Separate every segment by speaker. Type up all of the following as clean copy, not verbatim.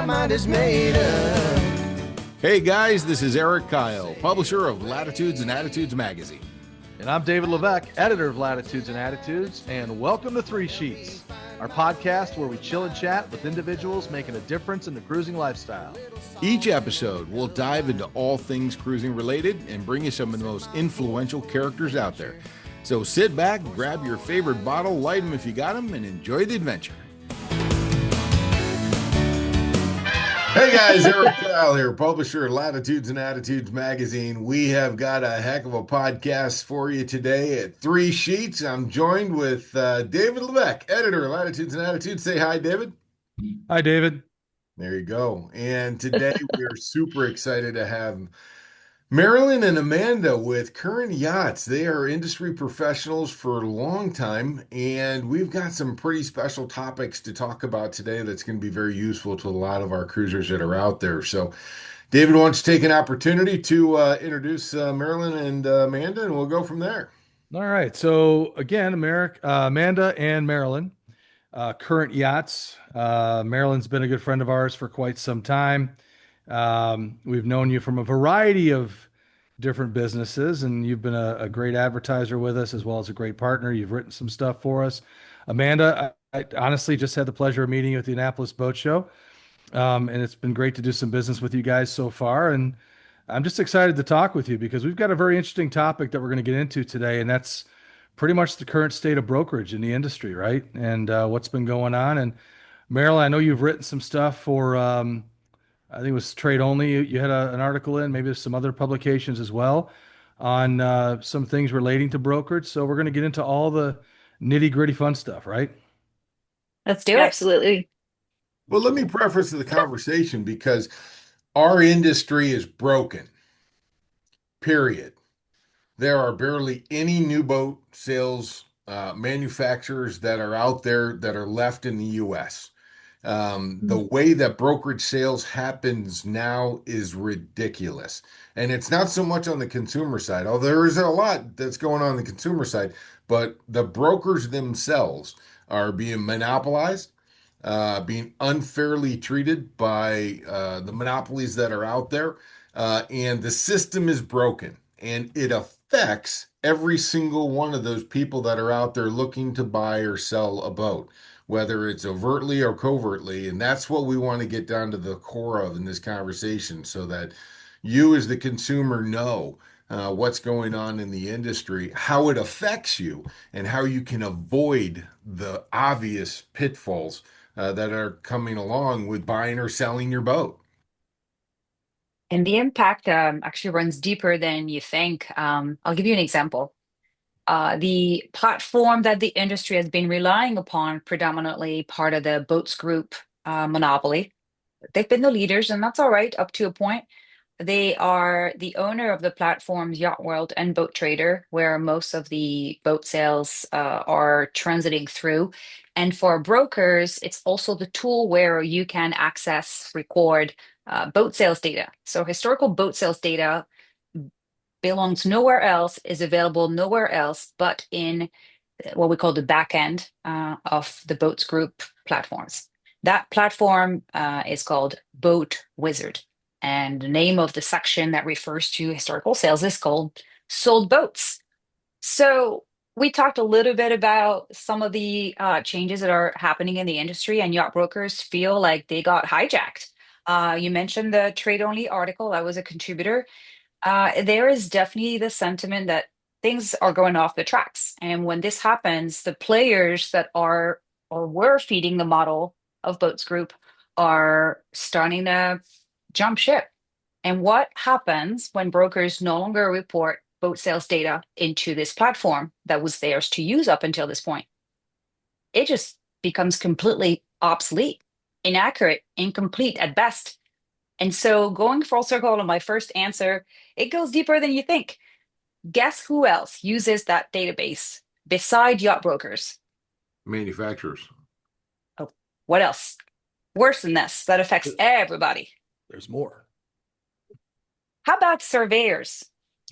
Speaker 1: my mind is made up.
Speaker 2: Hey guys, this is Eric Kyle, publisher of Latitudes and Attitudes magazine.
Speaker 3: And I'm David Levesque, editor of Latitudes and Attitudes, and welcome to Three Sheets, our podcast where we chill and chat with individuals making a difference in the cruising lifestyle.
Speaker 2: Each episode, we'll dive into all things cruising related and bring you some of the most influential characters out there. So sit back, grab your favorite bottle, light them if you got them, and enjoy the adventure. Hey guys, Eric Kyle here, publisher of Latitudes and Attitudes magazine. We have got a heck of a podcast for you today at Three Sheets. I'm joined with David Levesque, editor of Latitudes and Attitudes. Say hi, David.
Speaker 3: Hi, David.
Speaker 2: There you go. And today we're super excited to have Maryline and Amanda with Current Yachts. They are industry professionals for a long time, and we've got some pretty special topics to talk about today that's going to be very useful to a lot of our cruisers that are out there. So, David wants to take an opportunity to introduce Maryline and Amanda, and we'll go from there.
Speaker 3: All right. So, again, Amanda and Maryline, Current Yachts. Maryline's been a good friend of ours for quite some time. We've known you from a variety of different businesses, and you've been a great advertiser with us as well as a great partner. You've written some stuff for us. Amanda, I honestly just had the pleasure of meeting you at the Annapolis Boat Show, and it's been great to do some business with you guys so far. And I'm just excited to talk with you because we've got a very interesting topic that we're going to get into today, and that's pretty much the current state of brokerage in the industry, right? And what's been going on. And Maryline, I know you've written some stuff for I think it was Trade Only. You had an article in, maybe there's some other publications as well on some things relating to brokerage. So we're going to get into all the nitty gritty fun stuff, right?
Speaker 4: Let's do it. Absolutely.
Speaker 2: Well, let me preface the conversation because our industry is broken, period. There are barely any new boat sales manufacturers that are out there that are left in the U.S. The way that brokerage sales happens now is ridiculous. And it's not so much on the consumer side, although there is a lot that's going on the consumer side, but the brokers themselves are being monopolized, being unfairly treated by the monopolies that are out there. And the system is broken, and it affects every single one of those people that are out there looking to buy or sell a boat, whether it's overtly or covertly. And that's what we want to get down to the core of in this conversation so that you as the consumer know what's going on in the industry, how it affects you, and how you can avoid the obvious pitfalls that are coming along with buying or selling your boat.
Speaker 4: And the impact actually runs deeper than you think. I'll give you an example. The platform that the industry has been relying upon, predominantly part of the Boats Group monopoly. They've been the leaders, and that's all right up to a point. They are the owner of the platforms Yacht World and Boat Trader, where most of the boat sales are transiting through. And for brokers, it's also the tool where you can access, record boat sales data. So historical boat sales data belongs nowhere else, is available nowhere else but in what we call the back end of the Boats Group platforms. That platform is called Boat Wizard. And the name of the section that refers to historical sales is called Sold Boats. So we talked a little bit about some of the changes that are happening in the industry, and yacht brokers feel like they got hijacked. You mentioned the Trade Only article. I was a contributor. There is definitely the sentiment that things are going off the tracks. And when this happens, the players that are or were feeding the model of Boats Group are starting to jump ship. And what happens when brokers no longer report boat sales data into this platform that was theirs to use up until this point? It just becomes completely obsolete, inaccurate, incomplete at best. And so going full circle to my first answer, it goes deeper than you think. Guess who else uses that database beside yacht brokers?
Speaker 2: Manufacturers.
Speaker 4: Oh, what else? Worse than this, that affects everybody.
Speaker 3: There's more.
Speaker 4: How about surveyors?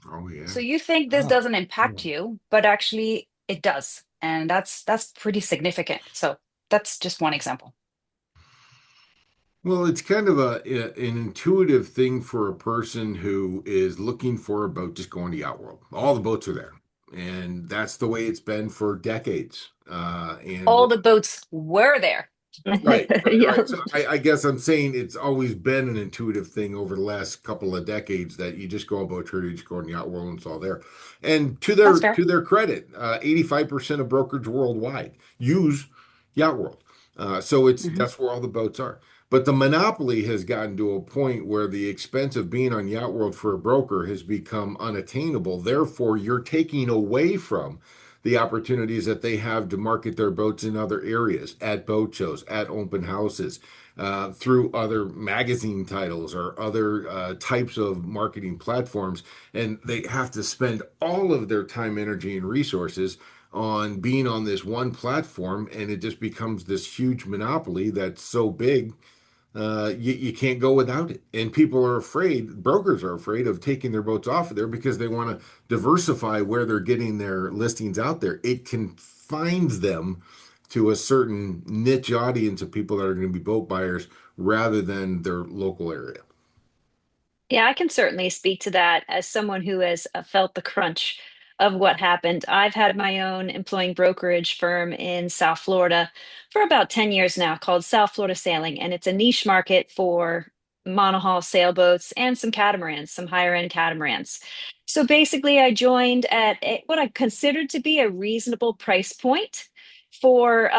Speaker 2: Oh, yeah.
Speaker 4: So you think this doesn't impact you, but actually it does. And that's pretty significant. So that's just one example.
Speaker 2: Well, it's kind of an intuitive thing for a person who is looking for a boat. Just going to Yacht World. All the boats are there, and that's the way it's been for decades. And
Speaker 4: All the boats were there.
Speaker 2: Right, right,
Speaker 4: Yeah.
Speaker 2: right. So I guess I'm saying it's always been an intuitive thing over the last couple of decades that you just go on boat trader, you just go on Yacht World, and it's all there. And
Speaker 4: That's
Speaker 2: to
Speaker 4: fair.
Speaker 2: their credit, 85% of brokerage worldwide use Yacht World. So it's
Speaker 4: Mhm.
Speaker 2: that's where all the boats are. But the monopoly has gotten to a point where the expense of being on Yacht World for a broker has become unattainable. Therefore, you're taking away from the opportunities that they have to market their boats in other areas, at boat shows, at open houses, through other magazine titles or other types of marketing platforms. And they have to spend all of their time, energy, and resources on being on this one platform. And it just becomes this huge monopoly that's so big you can't go without it. And people are afraid, brokers are afraid of taking their boats off of there because they want to diversify where they're getting their listings out there. It confines them to a certain niche audience of people that are going to be boat buyers rather than their local area.
Speaker 4: Yeah, I can certainly speak to that as someone who has felt the crunch of what happened. I've had my own employing brokerage firm in South Florida for about 10 years now called South Florida Sailing, and it's a niche market for monohull sailboats and some catamarans, some higher end catamarans. So basically, I joined at what I considered to be a reasonable price point for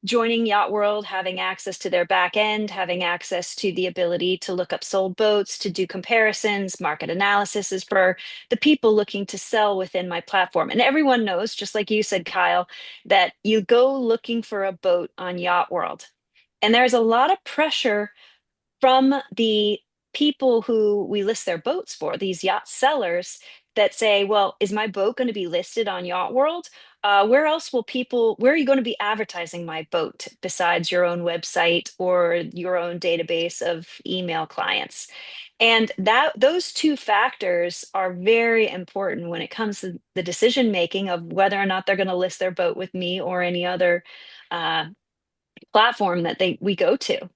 Speaker 4: joining Yacht World, having access to their back end, having access to the ability to look up sold boats, to do comparisons, market analysis is for the people looking to sell within my platform. And everyone knows, just like you said, Kyle, that you go looking for a boat on Yacht World. And there's a lot of pressure from the people who we list their boats for, these yacht sellers that say, well, is my boat going to be listed on Yacht World? Where are you going to be advertising my boat besides your own website or your own database of email clients? And those two factors are very important when it comes to the decision making of whether or not they're going to list their boat with me or any other uh, platform that we go to.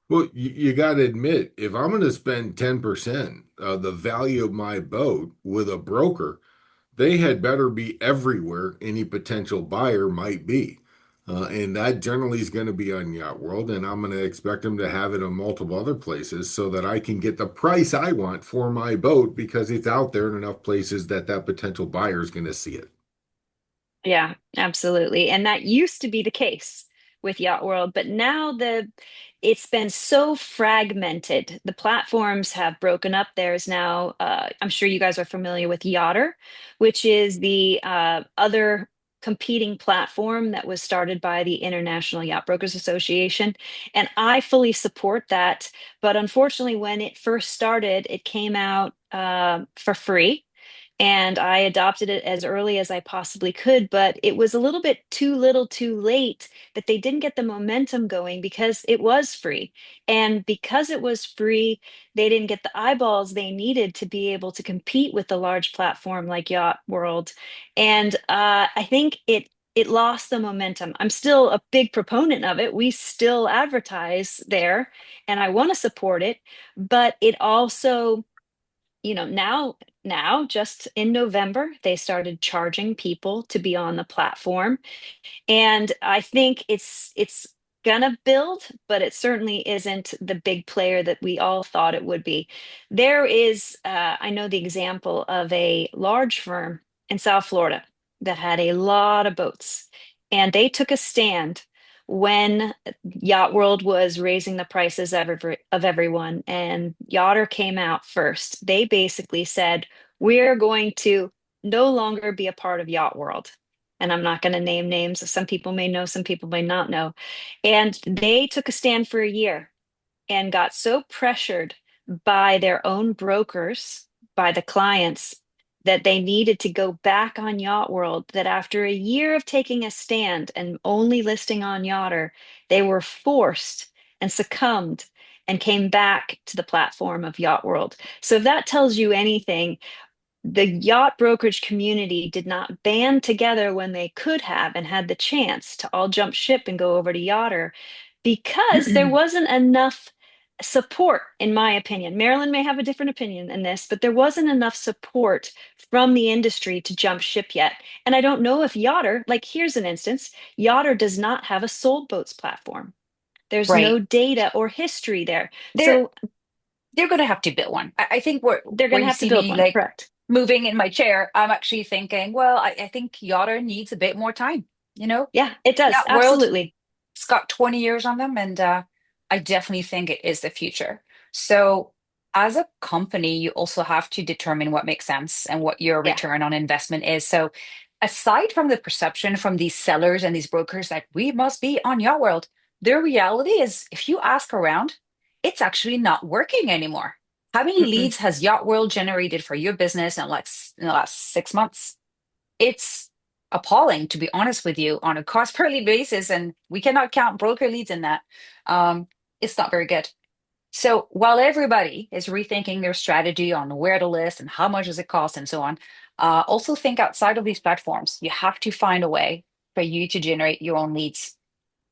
Speaker 2: Well, you got to admit, if I'm going to spend 10% of the value of my boat with a broker, they had better be everywhere any potential buyer might be. And that generally is going to be on Yacht World, and I'm going to expect them to have it on multiple other places so that I can get the price I want for my boat because it's out there in enough places that that potential buyer is going to see it.
Speaker 4: Yeah, absolutely. And that used to be the case with Yacht World, but now it's been so fragmented. The platforms have broken up. There's now, I'm sure you guys are familiar with Yachter, which is the other competing platform that was started by the International Yacht Brokers Association. And I fully support that. But unfortunately, when it first started, it came out for free and I adopted it as early as I possibly could, but it was a little bit too little too late that they didn't get the momentum going because it was free. And because it was free, they didn't get the eyeballs they needed to be able to compete with a large platform like Yacht World. And I think it lost the momentum. I'm still a big proponent of it. We still advertise there and I want to support it, but it also now just in November they started charging people to be on the platform, and I think it's gonna build, but it certainly isn't the big player that we all thought it would be. There is I know the example of a large firm in South Florida that had a lot of boats, and they took a stand when Yacht World was raising the prices of everyone, and Yachter came out first. They basically said, we're going to no longer be a part of Yacht World. And I'm not going to name names. Some people may know, some people may not know. And they took a stand for a year and got so pressured by their own brokers, by the clients, that they needed to go back on Yacht World. That after a year of taking a stand and only listing on Yachter, they were forced and succumbed and came back to the platform of Yacht World. So if that tells you anything, the yacht brokerage community did not band together when they could have and had the chance to all jump ship and go over to Yachter.
Speaker 5: because there wasn't enough support, in my opinion. Marilyn may have a different opinion in this, but there wasn't enough support from the industry to jump ship yet. And I don't know if Yachter, like here's an instance, Yachter does not have a sold boats platform. There's
Speaker 4: Right.
Speaker 5: no data or history there.
Speaker 4: They're
Speaker 5: So
Speaker 4: they're going to have to build one. I think where
Speaker 5: they're going to
Speaker 4: you
Speaker 5: have to
Speaker 4: see
Speaker 5: build
Speaker 4: me
Speaker 5: one,
Speaker 4: like
Speaker 5: correct?
Speaker 4: moving in my chair, I'm actually thinking, well, I think Yotta needs a bit more time. You know,
Speaker 5: Yeah, it does.
Speaker 4: Yacht World,
Speaker 5: Absolutely.
Speaker 4: it's got 20 years on them, and I definitely think it is the future. So, as a company, you also have to determine what makes sense and what your
Speaker 5: Yeah.
Speaker 4: return on investment is. So, aside from the perception from these sellers and these brokers that we must be on Yacht World, their reality is if you ask around, it's actually not working anymore. How many
Speaker 5: Mm-mm.
Speaker 4: leads has Yacht World generated for your business in in the last 6 months? It's appalling, to be honest with you, on a cost per lead basis, and we cannot count broker leads in that. Um, it's not very good. So while everybody is rethinking their strategy on where to list and how much does it cost and so on, also think outside of these platforms. You have to find a way for you to generate your own leads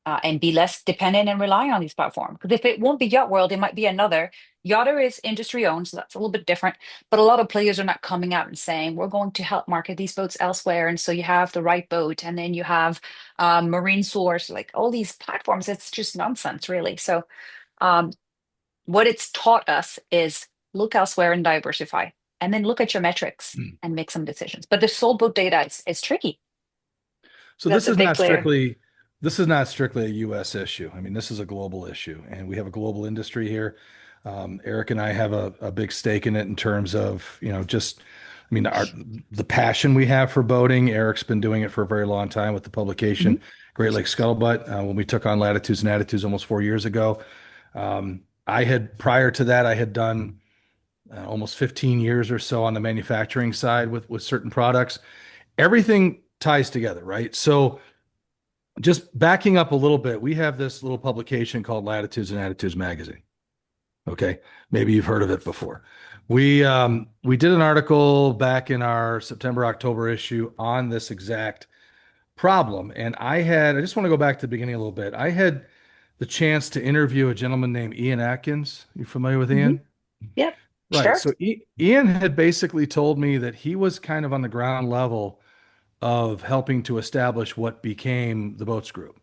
Speaker 4: and be less dependent and relying on these platforms. Because if it won't be Yacht World, it might be another. Yachter is industry owned, so that's a little bit different. But a lot of players are not coming out and saying, we're going to help market these boats elsewhere. And so you have the right boat, and then you have Marine Source, like all these platforms. It's just nonsense, really. So um, what it's taught us is look elsewhere and diversify, and then look at your metrics and make some decisions. But the sold boat data is tricky.
Speaker 3: So
Speaker 5: That's a big player.
Speaker 3: this is not strictly a U.S. issue. I mean, this is a global issue, and we have a global industry here. Erik and I have a big stake in it in terms of, I mean, the passion we have for boating. Erik's been doing it for a very long time with the
Speaker 5: Mhm.
Speaker 3: publication Great Lakes Scuttlebutt. When we took on Latitudes and Attitudes almost 4 years ago, I had prior to that I had done almost 15 years or so on the manufacturing side with certain products. Everything ties together, right? So just backing up a little bit, we have this little publication called Latitudes and Attitudes Magazine. Okay, maybe you've heard of it before. We did an article back in our September October issue on this exact problem, and I just want to go back to the beginning a little bit. I had the chance to interview a gentleman named Ian Atkins. You familiar with
Speaker 5: Mhm.
Speaker 3: Ian?
Speaker 5: Yep.
Speaker 3: Right.
Speaker 4: Sure.
Speaker 3: So Ian had basically told me that he was kind of on the ground level of helping to establish what became the Boats Group.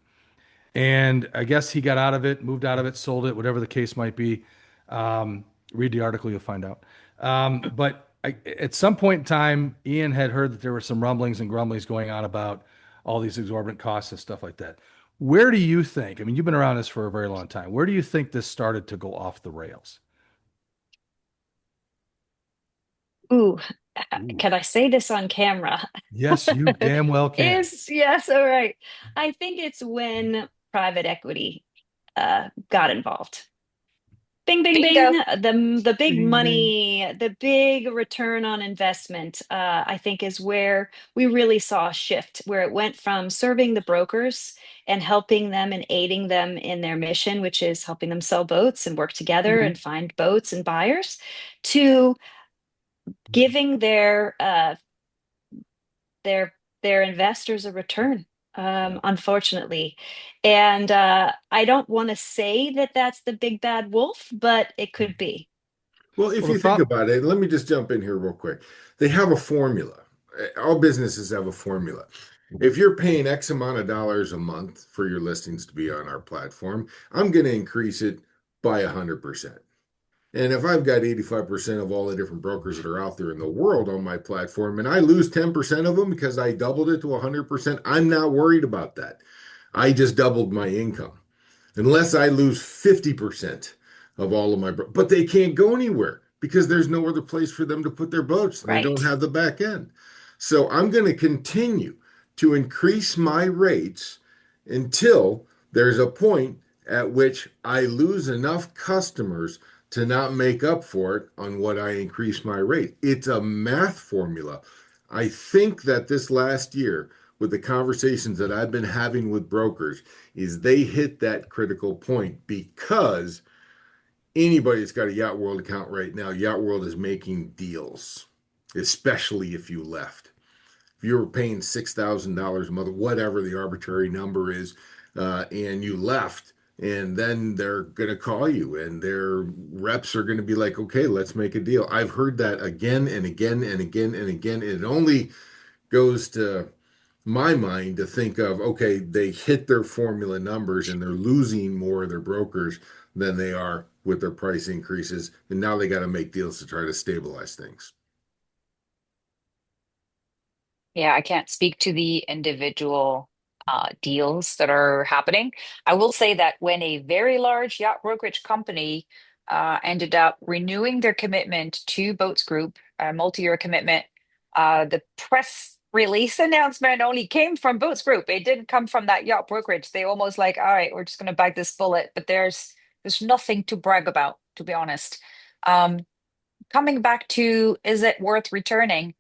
Speaker 3: And I guess he got out of it, moved out of it, sold it, whatever the case might be. Read the article, you'll find out. At some point in time, Ian had heard that there were some rumblings and grumblings going on about all these exorbitant costs and stuff like that. Where do you think? I mean, you've been around this for a very long time. Where do you think this started to go off the rails?
Speaker 5: Ooh,
Speaker 3: Ooh.
Speaker 5: can I say this on camera?
Speaker 3: Yes, you damn well can.
Speaker 5: Is yes, all right. I think it's when private equity got involved. Bing, bing, bing.
Speaker 4: Bingo.
Speaker 5: The big
Speaker 3: Bing, bing.
Speaker 5: money, the big return on investment, I think is where we really saw a shift, where it went from serving the brokers and helping them and aiding them in their mission, which is helping them sell boats and work together
Speaker 4: Mhm.
Speaker 5: and find boats and buyers, to giving their their investors a return,
Speaker 3: Yeah.
Speaker 5: unfortunately. And I don't want to say that that's the big bad wolf, but it could be.
Speaker 2: Well, if
Speaker 3: Well, the
Speaker 2: you think
Speaker 3: thought,
Speaker 2: about it, let me just jump in here real quick. They have a formula. All businesses have a formula. If you're paying X amount of dollars a month for your listings to be on our platform, I'm going to increase it by 100%. And if I've got 85% of all the different brokers that are out there in the world on my platform and I lose 10% of them because I doubled it to 100%, I'm not worried about that. I just doubled my income unless I lose 50% of all of my, but they can't go anywhere because there's no other place for them to put their boats and they don't
Speaker 5: Right.
Speaker 2: have the back end. So I'm going to continue to increase my rates until there's a point at which I lose enough customers to not make up for it on what I increase my rate. It's a math formula. I think that this last year, with the conversations that I've been having with brokers, is they hit that critical point because anybody that's got a Yacht World account right now, Yacht World is making deals, especially if you left. If you were paying $6,000 a month, whatever the arbitrary number is, and you left, And then they're going to call you and their reps are going to be like, okay, let's make a deal. I've heard that again and again and again and again. And it only goes to my mind to think of, okay, they hit their formula numbers and they're losing more of their brokers than they are with their price increases. And now they got to make deals to try to stabilize things.
Speaker 4: Yeah, I can't speak to the individual deals that are happening. I will say that when a very large yacht brokerage company ended up renewing their commitment to Boats Group, a multi-year commitment, the press release announcement only came from Boats Group. It didn't come from that yacht brokerage. They almost like, all right, we're just going to bite this bullet, but there's nothing to brag about, to be honest. Um, Coming back to, is it worth returning?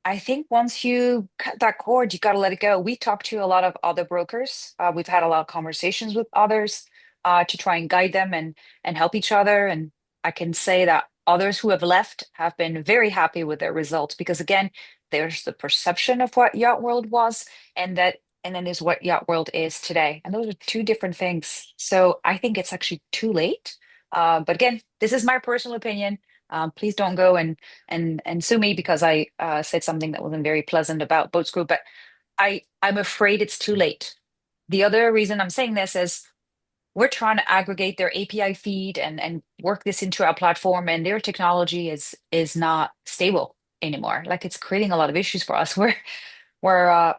Speaker 4: I think once you cut that cord, you got to let it go. We talked to a lot of other brokers. We've had a lot of conversations with others to try and guide them and help each other. And I can say that others who have left have been very happy with their results because again, there's the perception of what Yacht World was, and then there's what Yacht World is today. And those are two different things. So I think it's actually too late. But again, this is my personal opinion. Please don't go and sue me because I said something that wasn't very pleasant about Boats Group, but I'm afraid it's too late. The other reason I'm saying this is we're trying to aggregate their API feed and work this into our platform, and their technology is not stable anymore. Like it's creating a lot of issues for us. We're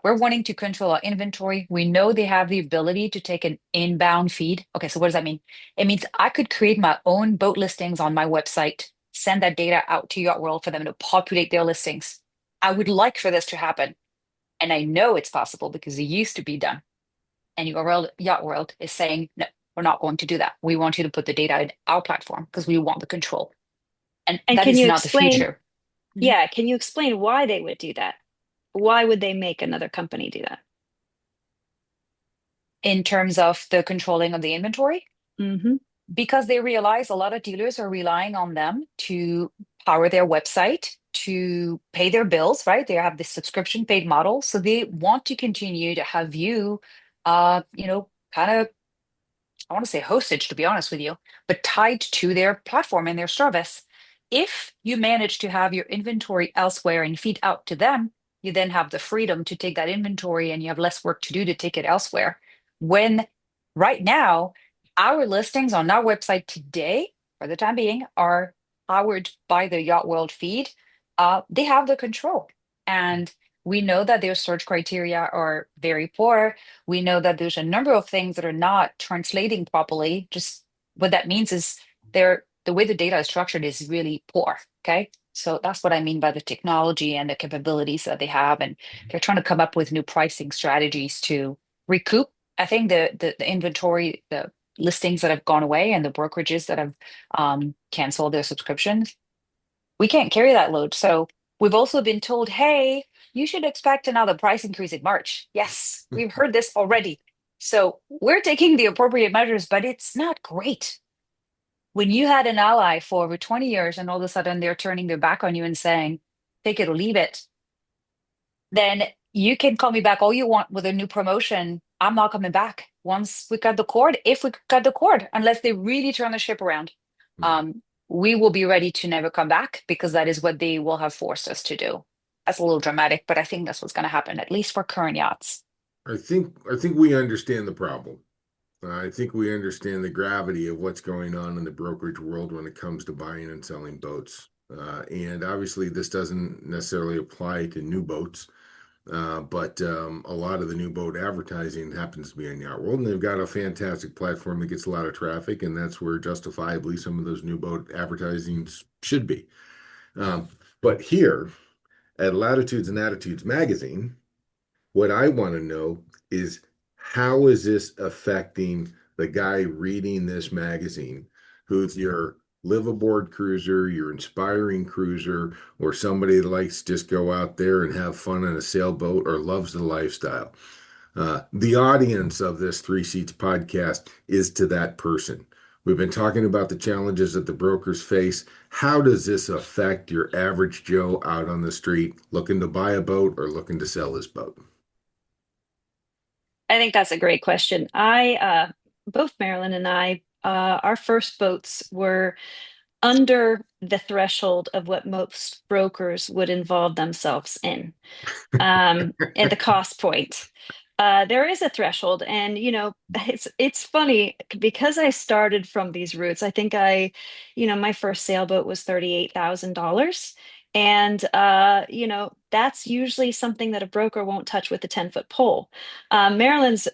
Speaker 4: wanting to control our inventory. We know they have the ability to take an inbound feed. Okay, so what does that mean? It means I could create my own boat listings on my website, send that data out to Yacht World for them to populate their listings. I would like for this to happen. And I know it's possible because it used to be done. And Yacht World is saying, no, we're not going to do that. We want you to put the data in our platform because we want the control. And
Speaker 5: And
Speaker 4: that
Speaker 5: can
Speaker 4: is
Speaker 5: you
Speaker 4: not the
Speaker 5: explain,
Speaker 4: future. Mhm.
Speaker 5: yeah, can you explain why they would do that? Why would they make another company do that?
Speaker 4: In terms of the controlling of the inventory,
Speaker 5: Hmm.
Speaker 4: because they realize a lot of dealers are relying on them to power their website, to pay their bills, right? They have this subscription paid model. So they want to continue to have you, kind of, I want to say hostage, to be honest with you, but tied to their platform and their service. If you manage to have your inventory elsewhere and feed out to them, you then have the freedom to take that inventory and you have less work to do to take it elsewhere. When right now, our listings on our website today, for the time being, are powered by the Yacht World feed. They have the control. And we know that their search criteria are very poor. We know that there's a number of things that are not translating properly. Just what that means is the way the data is structured is really poor. Okay. So that's what I mean by the technology and the capabilities that they have. And they're trying to come up with new pricing strategies to recoup, I think, the inventory, the listings that have gone away and the brokerages that have canceled their subscriptions. We can't carry that load. So we've also been told, hey, you should expect another price increase in March. Yes, we've heard this already. So we're taking the appropriate measures, but it's not great. When you had an ally for over 20 years and all of a sudden they're turning their back on you and saying, take it or leave it, then you can call me back all you want with a new promotion. I'm not coming back once we cut the cord, if we cut the cord, unless they really turn the ship around. Um, we will be ready to never come back because that is what they will have forced us to do. That's a little dramatic, but I think that's what's going to happen, at least for current yachts.
Speaker 2: I think we understand the problem. I think we understand the gravity of what's going on in the brokerage world when it comes to buying and selling boats. And obviously, this doesn't necessarily apply to new boats, but a lot of the new boat advertising happens to be on Yacht World, and they've got a fantastic platform that gets a lot of traffic, and that's where justifiably some of those new boat advertisings should be. Um, but here at Latitudes and Attitudes magazine, what I want to know is how is this affecting the guy reading this magazine, who's your live aboard cruiser, your inspiring cruiser, or somebody that likes to just go out there and have fun on a sailboat or loves the lifestyle. The audience of this Three Seats podcast is to that person. We've been talking about the challenges that the brokers face. How does this affect your average Joe out on the street looking to buy a boat or looking to sell his boat?
Speaker 5: I think that's a great question. I both Marilyn and I, our first boats were under the threshold of what most brokers would involve themselves in, at the cost point. There is a threshold, and it's funny because I started from these roots. I think my first sailboat was $38,000, and that's usually something that a broker won't touch with a 10-foot pole. Maryland's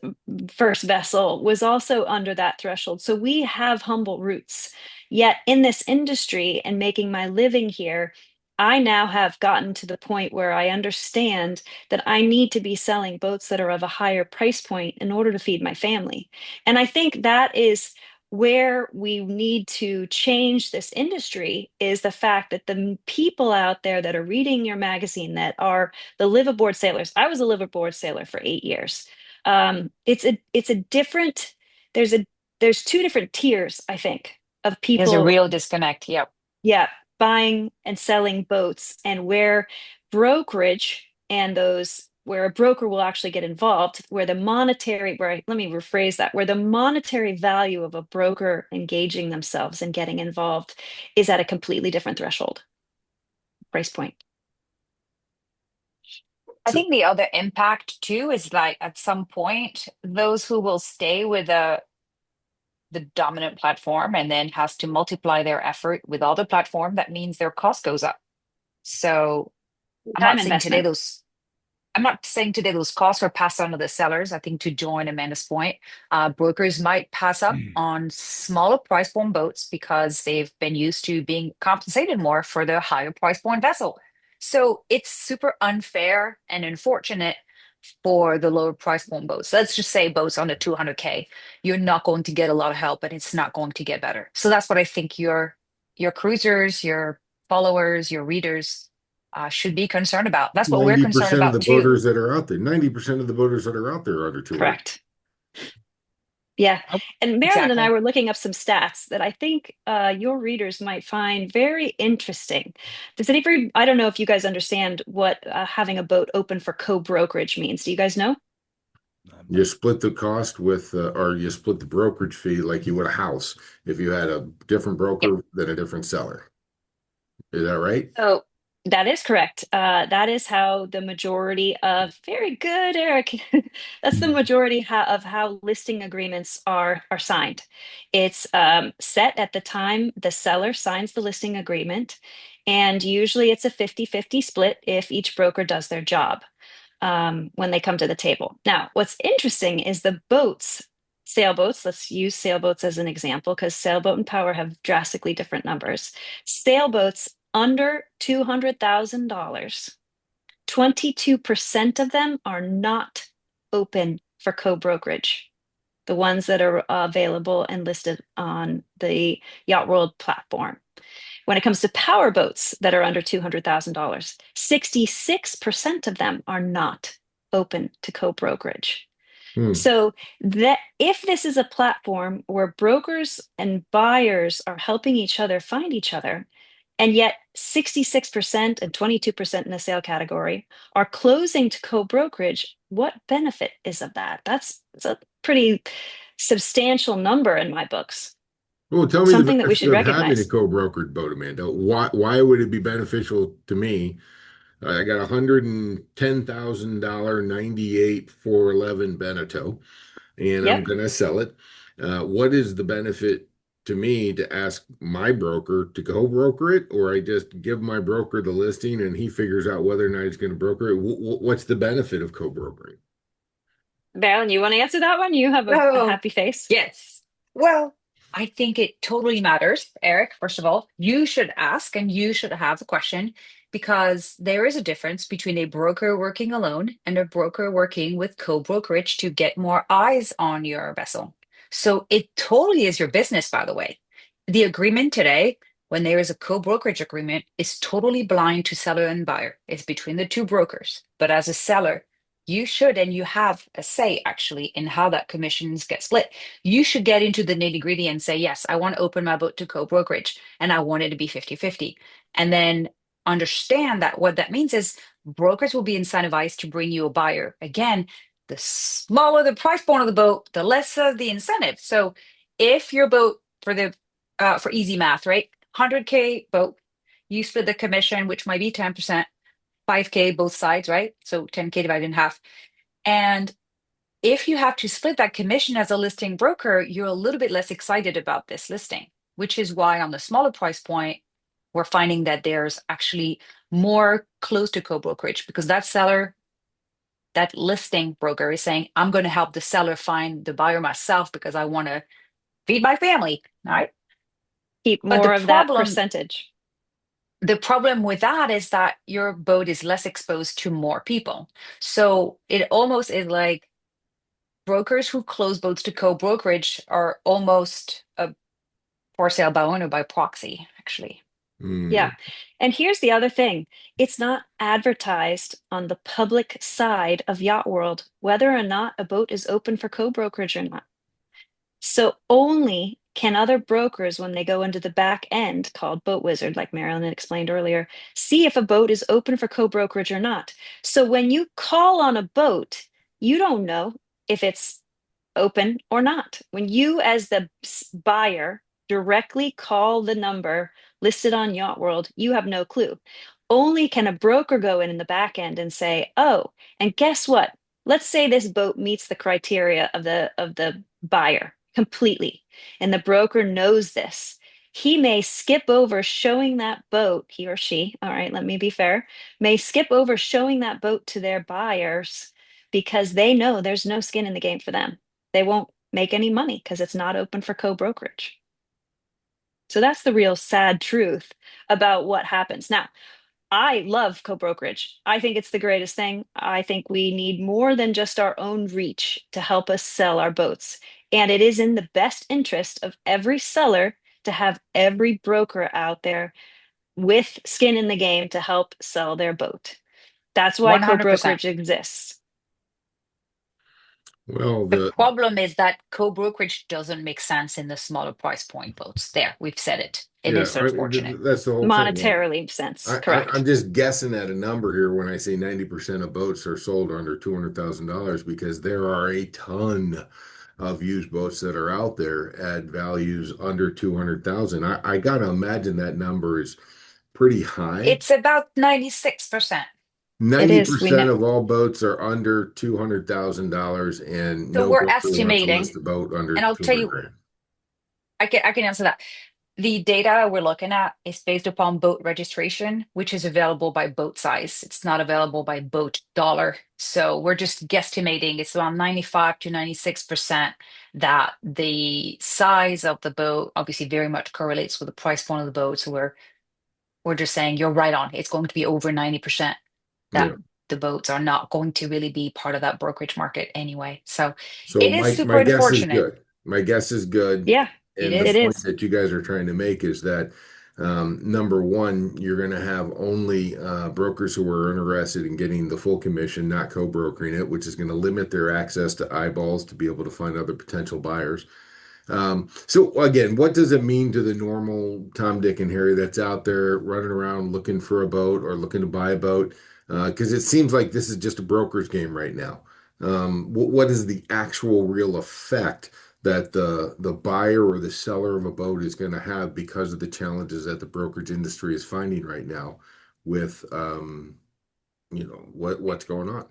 Speaker 5: first vessel was also under that threshold, so we have humble roots. Yet in this industry and making my living here, I now have gotten to the point where I understand that I need to be selling boats that are of a higher price point in order to feed my family. And I think that is where we need to change this industry, is the fact that the people out there that are reading your magazine, that are the live aboard sailors. I was a live aboard sailor for 8 years. It's a different, there's a there's two different tiers, I think, of
Speaker 4: There's a
Speaker 5: people,
Speaker 4: real disconnect. Yep.
Speaker 5: yeah, buying and selling boats, and where brokerage and those where a broker will actually get involved, where the monetary, let me rephrase that, where the monetary value of a broker engaging themselves and getting involved is at a completely different threshold price point.
Speaker 4: I think the other impact too is like at some point, those who will stay with the dominant platform and then has to multiply their effort with other platform, that means their cost goes up. So I'm
Speaker 5: Time
Speaker 4: not saying today
Speaker 5: investment.
Speaker 4: those I'm not saying today those costs are passed on to the sellers. I think to join Amanda's point, brokers might pass up on smaller price point boats because they've been used to being compensated more for their higher price point vessel. So it's super unfair and unfortunate for the lower price point boats. Let's just say boats under 200K. You're not going to get a lot of help, and it's not going to get better. So that's what I think your cruisers, your followers, your readers should be concerned about. That's what we're concerned
Speaker 2: 90% of the
Speaker 4: about too.
Speaker 2: boaters that are out there, 90% of the boaters that are out there are under 200.
Speaker 5: Correct. Yeah.
Speaker 4: Yep,
Speaker 5: And Marilyn and I
Speaker 4: exactly.
Speaker 5: were looking up some stats that I think your readers might find very interesting. I don't know if you guys understand what having a boat open for co-brokerage means. Do you guys know?
Speaker 2: You split the cost or you split the brokerage fee like you would a house if you had a different
Speaker 4: Yep.
Speaker 2: broker than a different seller. Is that right?
Speaker 5: So that is correct. That is how the majority of, very good, Eric. That's the majority of how listing agreements are signed. It's set at the time the seller signs the listing agreement, and usually it's a 50-50 split if each broker does their job when they come to the table. Now, what's interesting is the boats, sailboats, let's use sailboats as an example because sailboat and power have drastically different numbers. Sailboats under $200,000, 22% of them are not open for co-brokerage. The ones that are available and listed on the Yacht World platform. When it comes to power boats that are under $200,000, 66% of them are not open to co-brokerage.
Speaker 2: Hmm.
Speaker 5: So that if this is a platform where brokers and buyers are helping each other find each other, and yet 66% and 22% in the sale category are closing to co-brokerage, what benefit is of that? It's a pretty substantial number in my books.
Speaker 2: Well, tell me the
Speaker 5: Something that we should
Speaker 2: benefit of having a
Speaker 5: recognize.
Speaker 2: co-brokered boat, Amanda. Why would it be beneficial to me? I got $110,000 98 411 Beneteau, and I'm
Speaker 5: Yep.
Speaker 2: gonna sell it. What is the benefit to me to ask my broker to co-broker it, or I just give my broker the listing and he figures out whether or not he's going to broker it? What's the benefit of co-brokering?
Speaker 5: Val, you want to answer that one? You have a
Speaker 4: Oh,
Speaker 5: happy face.
Speaker 4: yes. Well, I think it totally matters, Eric. First of all, you should ask and you should have the question because there is a difference between a broker working alone and a broker working with co-brokerage to get more eyes on your vessel. So it totally is your business, by the way. The agreement today, when there is a co-brokerage agreement, is totally blind to seller and buyer. It's between the two brokers. But as a seller, you should, and you have a say actually in how that commissions get split. You should get into the nitty gritty and say, yes, I want to open my boat to co-brokerage and I want it to be 50-50. And then understand that what that means is brokers will be incentivized to bring you a buyer. Again, The smaller the price point of the boat, the less of the incentive. So if your boat for easy math, right? 100K boat, you split the commission, which might be 10%, 5K both sides, right? So 10K divided in half. And if you have to split that commission as a listing broker, you're a little bit less excited about this listing, which is why on the smaller price point, we're finding that there's actually more close to co-brokerage because that seller, that listing broker is saying, I'm going to help the seller find the buyer myself because I want to feed my family. All right.
Speaker 5: Keep
Speaker 4: But
Speaker 5: more of that percentage.
Speaker 4: the problem with that is that your boat is less exposed to more people. So it almost is like brokers who close boats to co-brokerage are almost a for sale by owner by proxy, actually.
Speaker 5: Yeah. And here's the other thing. It's not advertised on the public side of yacht world, whether or not a boat is open for co-brokerage or not. So only can other brokers, when they go into the back end called Boat Wizard, like Marilyn had explained earlier, see if a boat is open for co-brokerage or not. So when you call on a boat, you don't know if it's open or not. When you, as the buyer, directly call the number listed on Yacht World, you have no clue. Only can a broker go in the back end and say, "Oh, and guess what? Let's say this boat meets the criteria of the buyer completely, and the broker knows this." He may skip over showing that boat, he or she, all right, let me be fair, may skip over showing that boat to their buyers because they know there's no skin in the game for them. They won't make any money because it's not open for co-brokerage. So that's the real sad truth about what happens. Now, I love co-brokerage. I think it's the greatest thing. I think we need more than just our own reach to help us sell our boats. And it is in the best interest of every seller to have every broker out there with skin in the game to help sell their boat. That's why
Speaker 4: 100%.
Speaker 5: co-brokerage exists.
Speaker 2: Well,
Speaker 4: The problem is that co-brokerage doesn't make sense in the smaller price point boats. There, we've said it. It is unfortunate.
Speaker 2: that's the whole thing.
Speaker 5: Monetarily sense, correct.
Speaker 2: I'm just guessing at a number here when I say 90% of boats are sold under $200,000 because there are a ton of used boats that are out there at values under 200,000. I gotta imagine that number is pretty high.
Speaker 4: It's about 96%.
Speaker 5: It is. We
Speaker 2: 90%
Speaker 5: know.
Speaker 2: of all boats are under $200,000 and
Speaker 4: So
Speaker 2: no
Speaker 4: we're
Speaker 2: broker wants to
Speaker 4: estimating,
Speaker 2: list a boat under
Speaker 4: and I'll tell
Speaker 2: 200
Speaker 4: you,
Speaker 2: grand.
Speaker 4: I can answer that. The data we're looking at is based upon boat registration, which is available by boat size. It's not available by boat dollar. So we're just guesstimating it's around 95 to 96% that the size of the boat obviously very much correlates with the price point of the boat. So we're just saying you're right on. It's going to be over 90% that
Speaker 2: Yeah.
Speaker 4: the boats are not going to really be part of that brokerage market anyway. So
Speaker 2: So
Speaker 4: it is super
Speaker 2: my guess is
Speaker 4: unfortunate.
Speaker 2: good. My guess is good.
Speaker 5: Yeah,
Speaker 4: It
Speaker 2: And the
Speaker 4: is.
Speaker 5: it
Speaker 2: point
Speaker 5: is.
Speaker 2: that you guys are trying to make is that number one, you're going to have only brokers who are interested in getting the full commission, not co-brokering it, which is going to limit their access to eyeballs to be able to find other potential buyers. So again, what does it mean to the normal Tom, Dick, and Harry that's out there running around looking for a boat or looking to buy a boat? Because it seems like this is just a broker's game right now. What is the actual real effect that the buyer or the seller of a boat is going to have because of the challenges that the brokerage industry is finding right now with what's going on?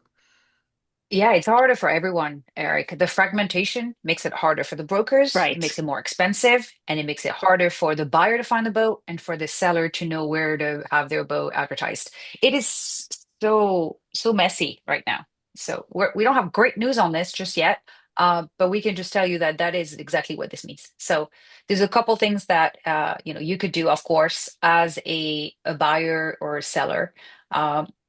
Speaker 4: Yeah, it's harder for everyone, Eric. The fragmentation makes it harder for the brokers, it makes
Speaker 5: Right.
Speaker 4: it more expensive, and it makes it harder for the buyer to find the boat and for the seller to know where to have their boat advertised. It is so messy right now. So we don't have great news on this just yet, but we can just tell you that that is exactly what this means. So there's a couple things that you could do, of course, as a buyer or a seller.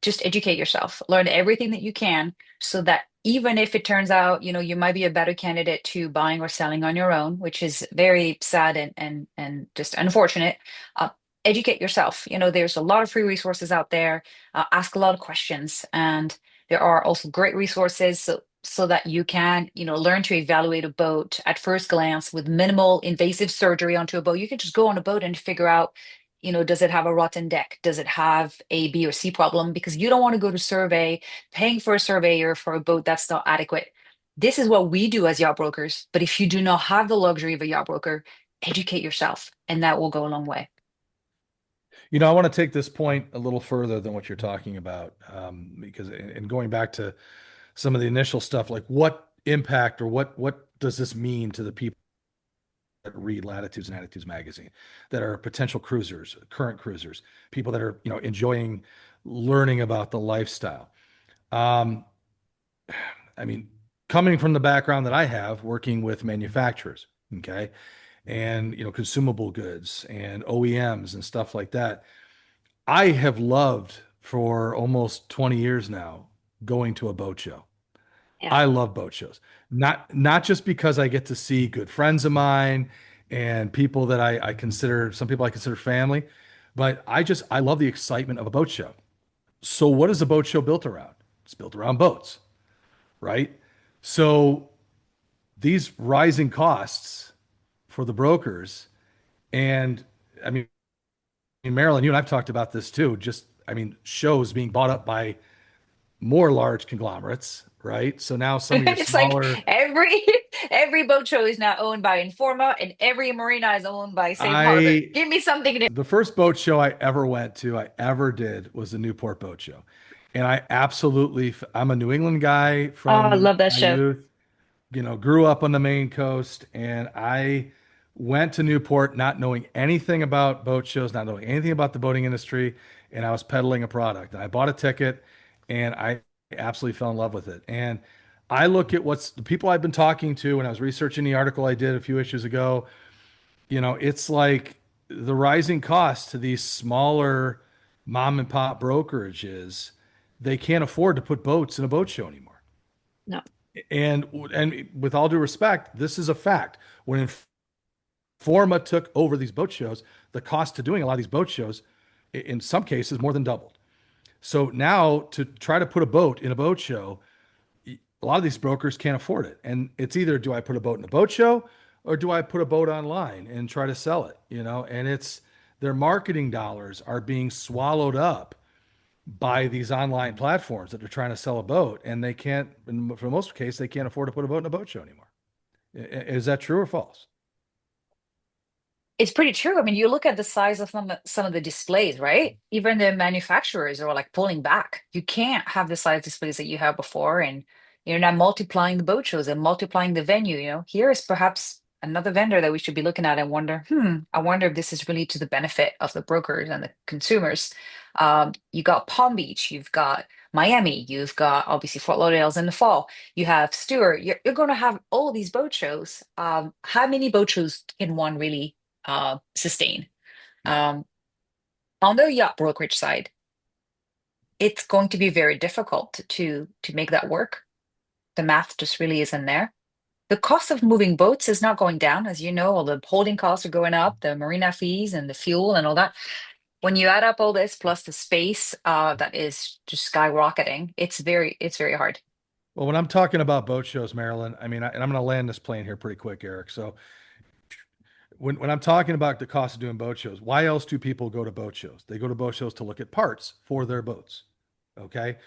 Speaker 4: Just educate yourself, learn everything that you can so that even if it turns out you might be a better candidate to buying or selling on your own, which is very sad and just unfortunate, educate yourself. There's a lot of free resources out there. Ask a lot of questions, and there are also great resources so that you can learn to evaluate a boat at first glance with minimal invasive surgery onto a boat. You can just go on a boat and figure out does it have a rotten deck? Does it have a B or C problem? Because you don't want to go to survey, paying for a surveyor for a boat that's not adequate. This is what we do as yacht brokers. But if you do not have the luxury of a yacht broker, educate yourself, and that will go a long way.
Speaker 3: I want to take this point a little further than what you're talking about, because and going back to some of the initial stuff, like what impact or what does this mean to the people that read Latitudes and Attitudes magazine, that are potential cruisers, current cruisers, people that are enjoying learning about the lifestyle. Um, I mean, coming from the background that I have, working with manufacturers, okay, and consumable goods and OEMs and stuff like that, I have loved for almost 20 years now going to a boat show.
Speaker 5: Yeah.
Speaker 3: I love boat shows. Not just because I get to see good friends of mine and people that I consider, some people I consider family, but I love the excitement of a boat show. So what is a boat show built around? It's built around boats, right? So these rising costs for the brokers, and I mean, Marilyn, you and I've talked about this too. Just, I mean, shows being bought up by more large conglomerates, right? So now some of your
Speaker 4: It's like
Speaker 3: smaller,
Speaker 4: every boat show is now owned by Informa, and every marina is owned by Safe Harbor.
Speaker 3: I
Speaker 4: Give me something to.
Speaker 3: the first boat show I ever went to, I ever did, was the Newport Boat Show. And I'm a New England guy
Speaker 5: Oh, I
Speaker 3: from
Speaker 5: love that
Speaker 3: my
Speaker 5: show.
Speaker 3: youth, grew up on the Maine coast, and I went to Newport not knowing anything about boat shows, not knowing anything about the boating industry, and I was peddling a product. And I bought a ticket, and I absolutely fell in love with it. And I look at what's the people I've been talking to when I was researching the article I did a few issues ago. It's like the rising costs to these smaller mom and pop brokerages, they can't afford to put boats in a boat show anymore.
Speaker 5: No.
Speaker 3: And with all due respect, this is a fact. When Informa took over these boat shows, the cost to doing a lot of these boat shows, in some cases, more than doubled. So now to try to put a boat in a boat show, a lot of these brokers can't afford it. And it's either, do I put a boat in a boat show or do I put a boat online and try to sell it? And it's their marketing dollars are being swallowed up by these online platforms that are trying to sell a boat, and they can't, for the most case, they can't afford to put a boat in a boat show anymore. Is that true or false?
Speaker 4: It's pretty true. I mean, you look at the size of some of the displays, right? Even the manufacturers are like pulling back. You can't have the size displays that you had before, and you're not multiplying the boat shows and multiplying the venue. Here is perhaps another vendor that we should be looking at and wonder, I wonder if this is really to the benefit of the brokers and the consumers. You got Palm Beach, you've got Miami, you've got obviously Fort Lauderdale's in the fall. You have Stewart. You're going to have all of these boat shows. How many boat shows can one really sustain?
Speaker 3: Yeah.
Speaker 4: On the yacht brokerage side, it's going to be very difficult to make that work. The math just really isn't there. The cost of moving boats is not going down, as you know. All the holding costs are going up, the marina fees and the fuel and all that. When you add up all this plus the space that is just skyrocketing, it's very hard.
Speaker 3: Well, when I'm talking about boat shows, Maryland, I mean, and I'm going to land this plane here pretty quick, Eric. So when I'm talking about the cost of doing boat shows, why else do people go to boat shows? They go to boat shows to look at parts for their boats. Okay.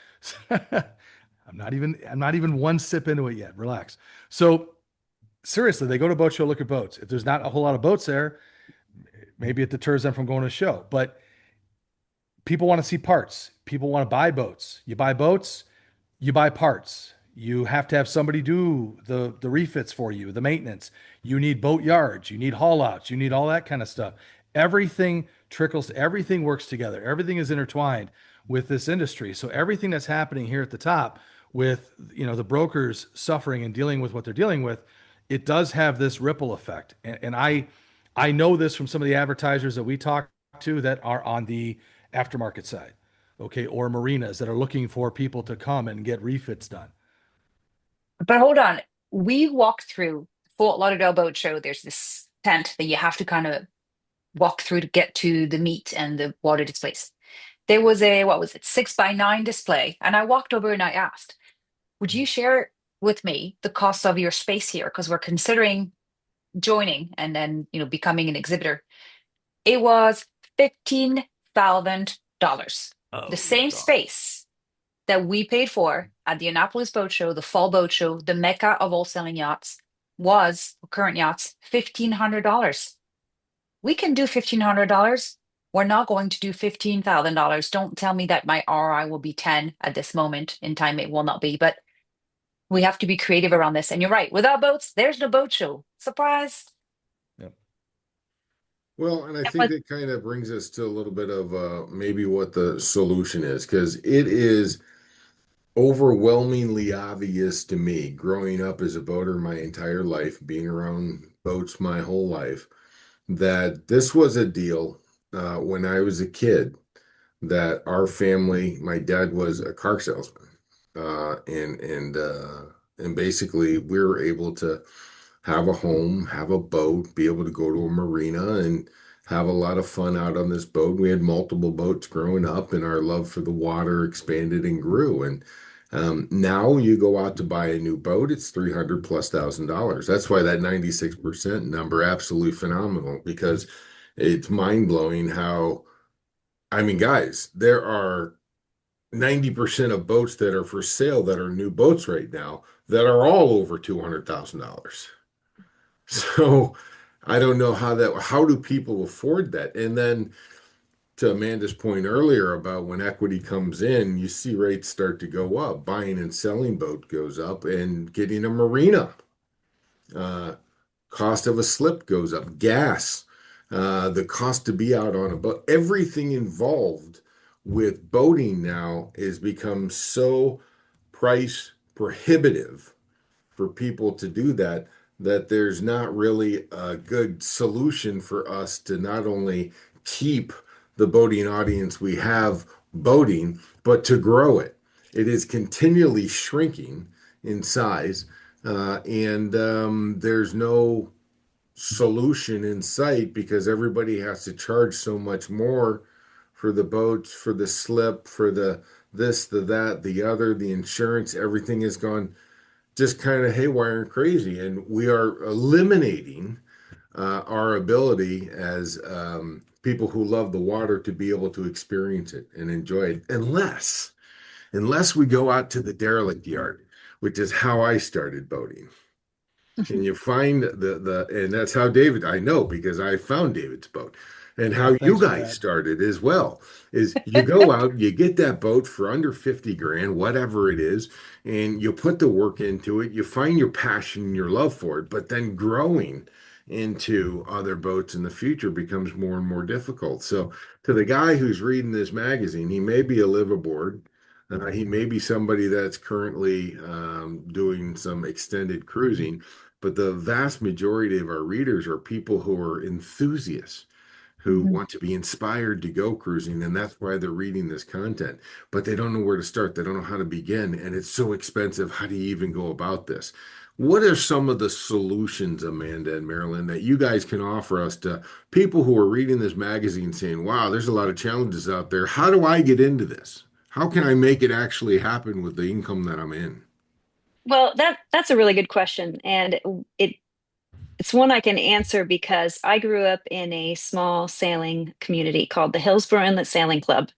Speaker 3: I'm not even one sip into it yet. Relax. So seriously, they go to boat show, look at boats. If there's not a whole lot of boats there, maybe it deters them from going to a show. But people want to see parts. People want to buy boats. You buy boats, you buy parts. You have to have somebody do the refits for you, the maintenance. You need boat yards, you need haul outs, you need all that kind of stuff. Everything trickles, everything works together. Everything is intertwined with this industry. So everything that's happening here at the top with, the brokers suffering and dealing with what they're dealing with, it does have this ripple effect. And I know this from some of the advertisers that we talk to that are on the aftermarket side, okay, or marinas that are looking for people to come and get refits done.
Speaker 4: But hold on, we walked through Fort Lauderdale Boat Show. There's this tent that you have to kind of walk through to get to the meat and the water displays. There was a, what was it, 6x9 display. And I walked over and I asked, would you share with me the cost of your space here? Because we're considering joining and then, becoming an exhibitor. It was $15,000. The
Speaker 1: Oh
Speaker 4: same
Speaker 1: God.
Speaker 4: space that we paid for at the Annapolis Boat Show, the Fall Boat Show, the mecca of all selling yachts, was Current Yachts, $1,500. We can do $1,500. We're not going to do $15,000. Don't tell me that my ROI will be 10 at this moment in time. It will not be, but we have to be creative around this. And you're right. Without boats, there's no boat show. Surprise.
Speaker 3: Yep.
Speaker 2: Well, and I
Speaker 5: And
Speaker 2: think that kind of brings us to a little bit of maybe what the solution is, because it is overwhelmingly obvious to me, growing up as a boater my entire life, being around boats my whole life, that this was a deal when I was a kid that our family, my dad was a car salesman, and basically we were able to have a home, have a boat, be able to go to a marina and have a lot of fun out on this boat. We had multiple boats growing up, and our love for the water expanded and grew. And now you go out to buy a new boat, it's 300 plus $1,000. That's why that 96% number absolutely phenomenal, because it's mind blowing how, I mean, guys, there are 90% of boats that are for sale that are new boats right now that are all over $200,000. So I don't know how do people afford that? And then to Amanda's point earlier about when equity comes in, you see rates start to go up. Buying and selling boat goes up, and getting a marina, uh, cost of a slip goes up, gas, the cost to be out on a boat, everything involved with boating now is become so price prohibitive for people to do that, that there's not really a good solution for us to not only keep the boating audience we have boating, but to grow it. It is continually shrinking in size, and there's no solution in sight because everybody has to charge so much more for the boats, for the slip, for the this, the that, the other, the insurance, everything has gone just kind of haywire and crazy. And we are eliminating our ability as people who love the water to be able to experience it and enjoy it, unless we go out to the derelict yard, which is how I started boating. And you find and that's how David, I know because I found David's boat. And
Speaker 3: Yeah.
Speaker 2: how you
Speaker 3: Thanks for
Speaker 2: guys
Speaker 3: that.
Speaker 2: started as well is you go out, you get that boat for under 50 grand, whatever it is, and you put the work into it, you find your passion and your love for it, but then growing into other boats in the future becomes more and more difficult. So to the guy who's reading this magazine, he may be a liveaboard. He may be somebody that's currently doing some extended cruising, but the vast majority of our readers are people who are enthusiasts who
Speaker 4: Mhm.
Speaker 2: want to be inspired to go cruising, and that's why they're reading this content. But they don't know where to start, they don't know how to begin, and it's so expensive. How do you even go about this? What are some of the solutions, Amanda and Marilyn, that you guys can offer us to people who are reading this magazine saying, wow, there's a lot of challenges out there. How do I get into this? How can I make it actually happen with the income that I'm in?
Speaker 5: well, that's a really good question, and it it's one I can answer because I grew up in a small sailing community called the Hillsborough Inlet Sailing Club.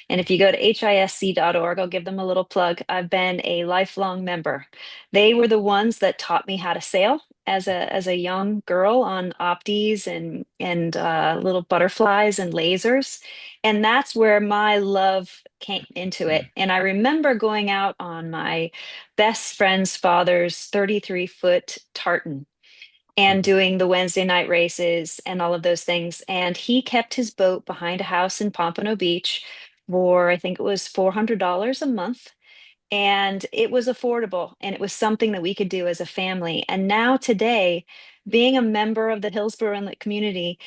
Speaker 5: And if you go to hisc.org, I'll give them a little plug. I've been a lifelong member. They were the ones that taught me how to sail as a young girl on opties and little butterflies and lasers. And that's where my love came into it. And I remember going out on my best friend's father's 33-foot tartan and doing the Wednesday night races and all of those things. And he kept his boat behind a house in Pompano Beach for, I think it was $400 a month. And it was affordable and it was something that we could do as a family. And now, today, being a member of the Hillsborough Inlet community,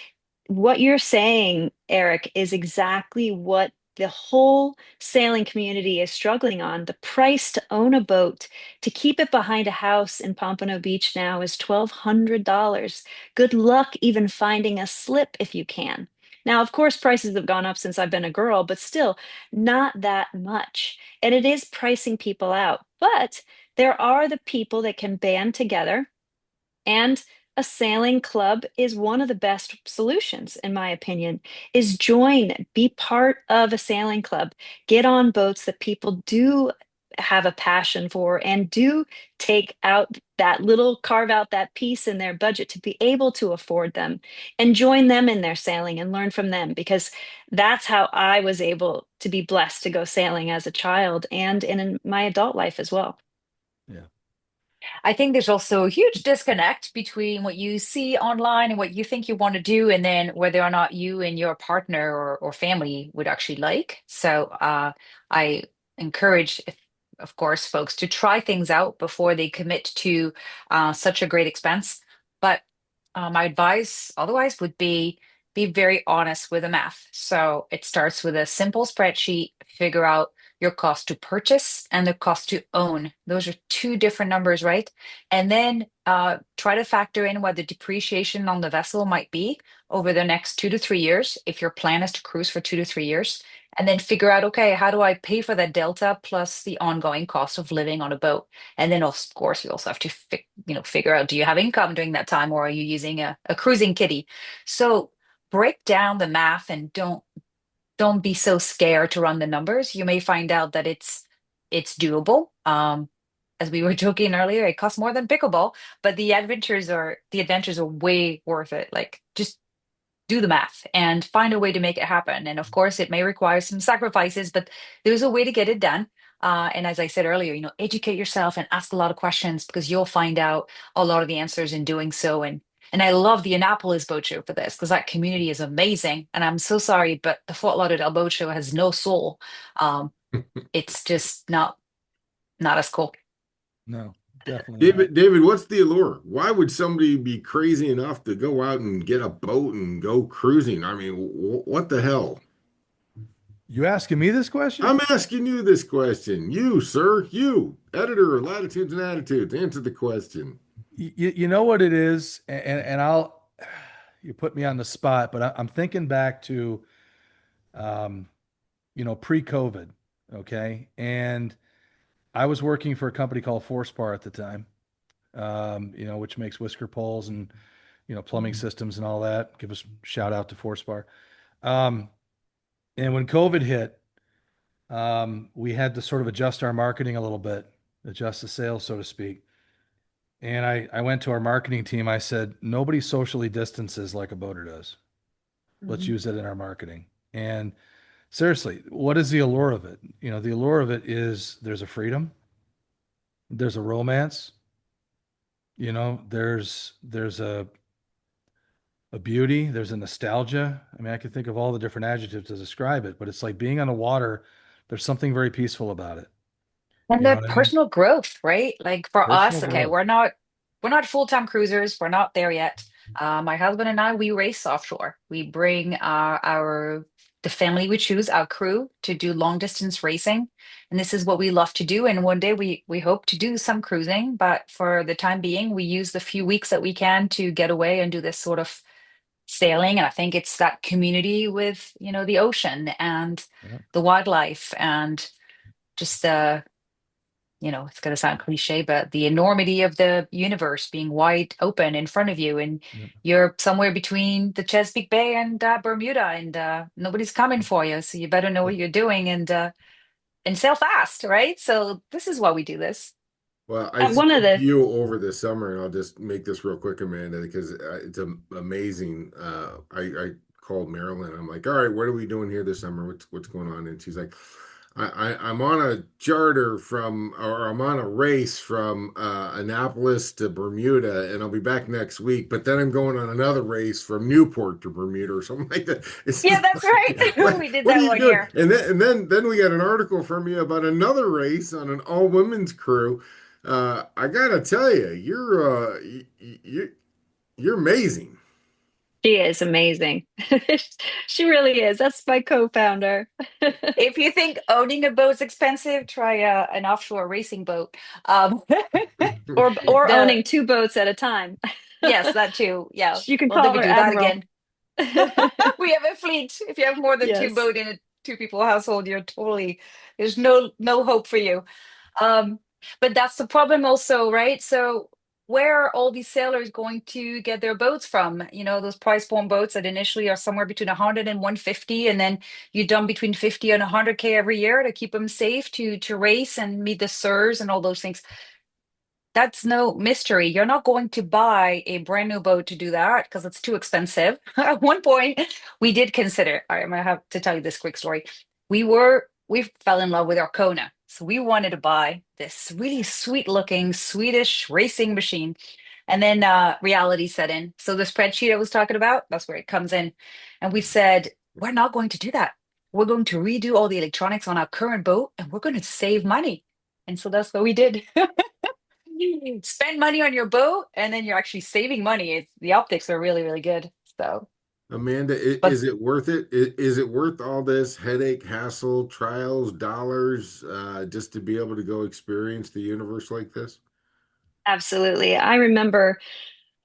Speaker 5: what you're saying, Erik, is exactly what the whole sailing community is struggling on. The price to own a boat, to keep it behind a house in Pompano Beach now is $1,200. Good luck even finding a slip if you can. Now, of course, prices have gone up since I've been a girl, but still not that much. And it is pricing people out. But there are the people that can band together and a sailing club is one of the best solutions, in my opinion, is join, be part of a sailing club, get on boats that people do have a passion for and do take out that little carve out that piece in their budget to be able to afford them and join them in their sailing and learn from them, because that's how I was able to be blessed to go sailing as a child and in my adult life as well.
Speaker 3: Yeah.
Speaker 4: I think there's also a huge disconnect between what you see online and what you think you want to do, and then whether or not you and your partner or family would actually like. So I encourage, of course, folks to try things out before they commit to such a great expense. But my advice otherwise would be very honest with the math. So it starts with a simple spreadsheet, figure out your cost to purchase and the cost to own. Those are two different numbers, right? And then try to factor in what the depreciation on the vessel might be over the next 2 to 3 years, if your plan is to cruise for 2 to 3 years. And then figure out, okay, how do I pay for that delta plus the ongoing cost of living on a boat? And then, of course, you also have to figure out, do you have income during that time, or are you using a cruising kitty? So break down the math and don't be so scared to run the numbers. You may find out that it's doable. As we were joking earlier, it costs more than pickleball, but the adventures are way worth it. Like, just do the math and find a way to make it happen. And of course, it may require some sacrifices, but there's a way to get it done. And as I said earlier, educate yourself and ask a lot of questions, because you'll find out a lot of the answers in doing so. And I love the Annapolis Boat Show for this, because that community is amazing. And I'm so sorry, but the Fort Lauderdale Boat Show has no soul. It's just not as cool.
Speaker 3: No, definitely not.
Speaker 2: David, what's the allure? Why would somebody be crazy enough to go out and get a boat and go cruising? I mean, what the hell?
Speaker 3: You asking me this question?
Speaker 2: I'm asking you this question. You, sir, you, editor of Latitudes and Attitudes, answer the question.
Speaker 3: You know what it is, and I'll you put me on the spot, but I'm thinking back to um, pre-COVID, okay? And I was working for a company called Forcepar at the time, which makes whisker poles and plumbing systems and all that. Give us a shout out to Forcepar. Um, and when COVID hit, we had to sort of adjust our marketing a little bit, adjust the sales, so to speak. And I went to our marketing team. I said, nobody socially distances like a boater does. Let's
Speaker 4: Mhm.
Speaker 3: use it in our marketing. And seriously, what is the allure of it? The allure of it is there's a freedom, there's a romance, there's a beauty, there's a nostalgia. I mean, I could think of all the different adjectives to describe it, but it's like being on the water. There's something very peaceful about it.
Speaker 4: And
Speaker 3: You know
Speaker 4: the
Speaker 3: what I mean?
Speaker 4: personal growth, right? Like for
Speaker 3: Personal
Speaker 4: us, okay,
Speaker 3: growth.
Speaker 4: we're not full-time cruisers. We're not there yet. My husband and I, we race offshore. We bring the family we choose, our crew, to do long distance racing. And this is what we love to do. And one day we hope to do some cruising, but for the time being, we use the few weeks that we can to get away and do this sort of sailing. And I think it's that community with, the ocean and
Speaker 3: Yeah,
Speaker 4: the wildlife and just it's going to sound cliche, but the enormity of the universe being wide open in front of you, and
Speaker 3: yeah.
Speaker 4: you're somewhere between the Chesapeake Bay and Bermuda, and nobody's coming for you, so you better know what you're doing and sail fast, right? So this is why we do this.
Speaker 2: Well, I
Speaker 5: One of
Speaker 2: spoke to
Speaker 5: the
Speaker 2: you over the summer, and I'll just make this real quick, Amanda, because it's amazing. I called Maryland. I'm like, all right, what are we doing here this summer? What's going on? And she's like, I'm on a charter or I'm on a race from Annapolis to Bermuda, and I'll be back next week. But then I'm going on another race from Newport to Bermuda or something like that. It's
Speaker 4: Yeah,
Speaker 2: just
Speaker 4: that's right.
Speaker 2: like, what,
Speaker 4: We did
Speaker 2: what are
Speaker 4: that
Speaker 2: you
Speaker 4: one
Speaker 2: doing?
Speaker 4: year.
Speaker 2: And then we got an article from you about another race on an all women's crew. I gotta tell you, you're amazing.
Speaker 5: She is amazing. She really is. That's my co-founder.
Speaker 4: If you think owning a boat's expensive, try an offshore racing boat. Um,
Speaker 5: Or
Speaker 4: the
Speaker 5: owning two boats at a time.
Speaker 4: Yes, that too. Yeah,
Speaker 5: You can
Speaker 4: we'll
Speaker 5: call
Speaker 4: never
Speaker 5: her
Speaker 4: do that
Speaker 5: Admiral.
Speaker 4: again. We have a fleet. If you have more than two
Speaker 5: Yes.
Speaker 4: boat in a two people household, there's no hope for you. Um, but that's the problem also, right? So where are all these sailors going to get their boats from? You know, those price point boats that initially are somewhere between 100 and 150, and then you dump between 50 and 100K every year to keep them safe to race and meet the sirs and all those things. That's no mystery. You're not going to buy a brand new boat to do that because it's too expensive. At one point, we did consider, I'm gonna have to tell you this quick story. We fell in love with our Kona. So we wanted to buy this really sweet looking Swedish racing machine. And then reality set in. So the spreadsheet I was talking about, that's where it comes in. And we said, we're not going to do that. We're going to redo all the electronics on our current boat and we're going to save money. And so that's what we did. Spend money on your boat and then you're actually saving money. The optics are really, really good. So,
Speaker 2: Amanda,
Speaker 4: but
Speaker 2: is it worth it? Is it worth all this headache, hassle, trials, dollars, just to be able to go experience the universe like this?
Speaker 5: Absolutely. I remember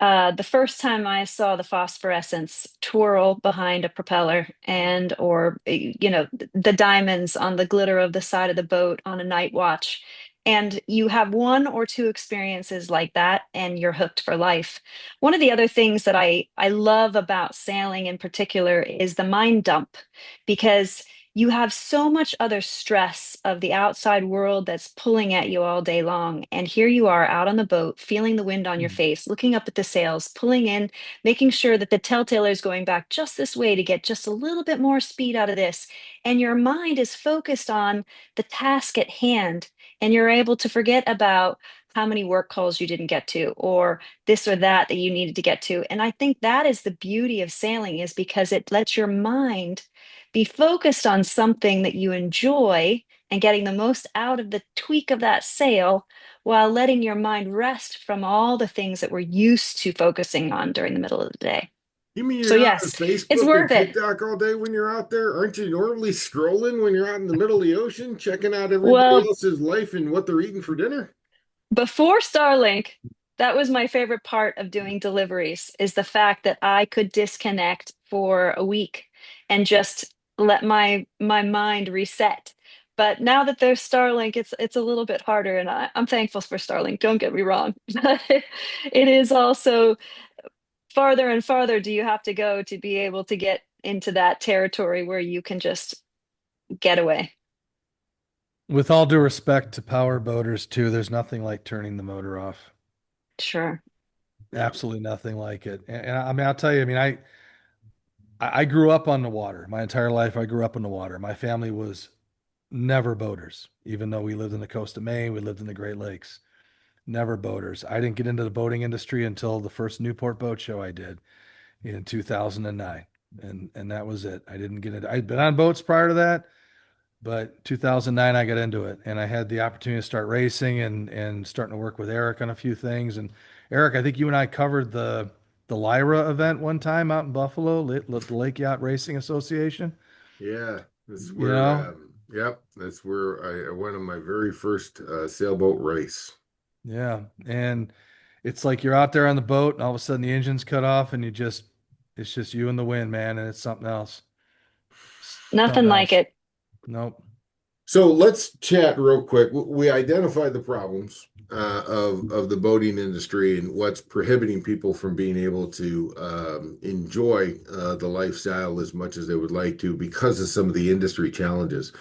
Speaker 5: the first time I saw the phosphorescence twirl behind a propeller and or the diamonds on the glitter of the side of the boat on a night watch. And you have one or two experiences like that and you're hooked for life. One of the other things that I love about sailing in particular is the mind dump because you have so much other stress of the outside world that's pulling at you all day long. And here you are out on the boat, feeling the wind on your face, looking up at the sails, pulling in, making sure that the telltale is going back just this way to get just a little bit more speed out of this. And your mind is focused on the task at hand. And you're able to forget about how many work calls you didn't get to or this or that that you needed to get to. And I think that is the beauty of sailing is because it lets your mind be focused on something that you enjoy and getting the most out of the tweak of that sail while letting your mind rest from all the things that we're used to focusing on during the middle of the day.
Speaker 2: You mean you're
Speaker 5: So,
Speaker 2: not on
Speaker 5: yes, it's
Speaker 2: Facebook and
Speaker 5: worth it.
Speaker 2: TikTok all day when you're out there? Aren't you normally scrolling when you're out in the middle of the ocean, checking out everybody
Speaker 5: Well,
Speaker 2: else's life and what they're eating for dinner?
Speaker 5: before Starlink, that was my favorite part of doing deliveries is the fact that I could disconnect for a week and just let my mind reset. But now that there's Starlink, it's a little bit harder, and I'm thankful for Starlink. Don't get me wrong, but it is also farther and farther do you have to go to be able to get into that territory where you can just get away.
Speaker 3: With all due respect to power boaters too, there's nothing like turning the motor off.
Speaker 5: Sure.
Speaker 3: Absolutely nothing like it. And I mean, I'll tell you, I mean, I grew up on the water. My entire life, I grew up on the water. My family was never boaters, even though we lived in the coast of Maine, we lived in the Great Lakes. Never boaters. I didn't get into the boating industry until the first Newport boat show I did in 2009. And that was it. I didn't get it. I'd been on boats prior to that, but 2009 I got into it and I had the opportunity to start racing and starting to work with Erik on a few things. And Erik, I think you and I covered the Lyra event one time out in Buffalo, the Lake Yacht Racing Association.
Speaker 2: Yeah, that's
Speaker 3: You
Speaker 2: where,
Speaker 3: know,
Speaker 2: yep, that's where I went on my very first sailboat race.
Speaker 3: yeah. And it's like you're out there on the boat and all of a sudden the engine's cut off and it's just you and the wind, man, and it's something else.
Speaker 5: Nothing
Speaker 3: Something
Speaker 5: like
Speaker 3: else.
Speaker 5: it.
Speaker 3: Nope.
Speaker 2: So let's chat real quick. We identified the problems of the boating industry and what's prohibiting people from being able to enjoy the lifestyle as much as they would like to because of some of the industry challenges,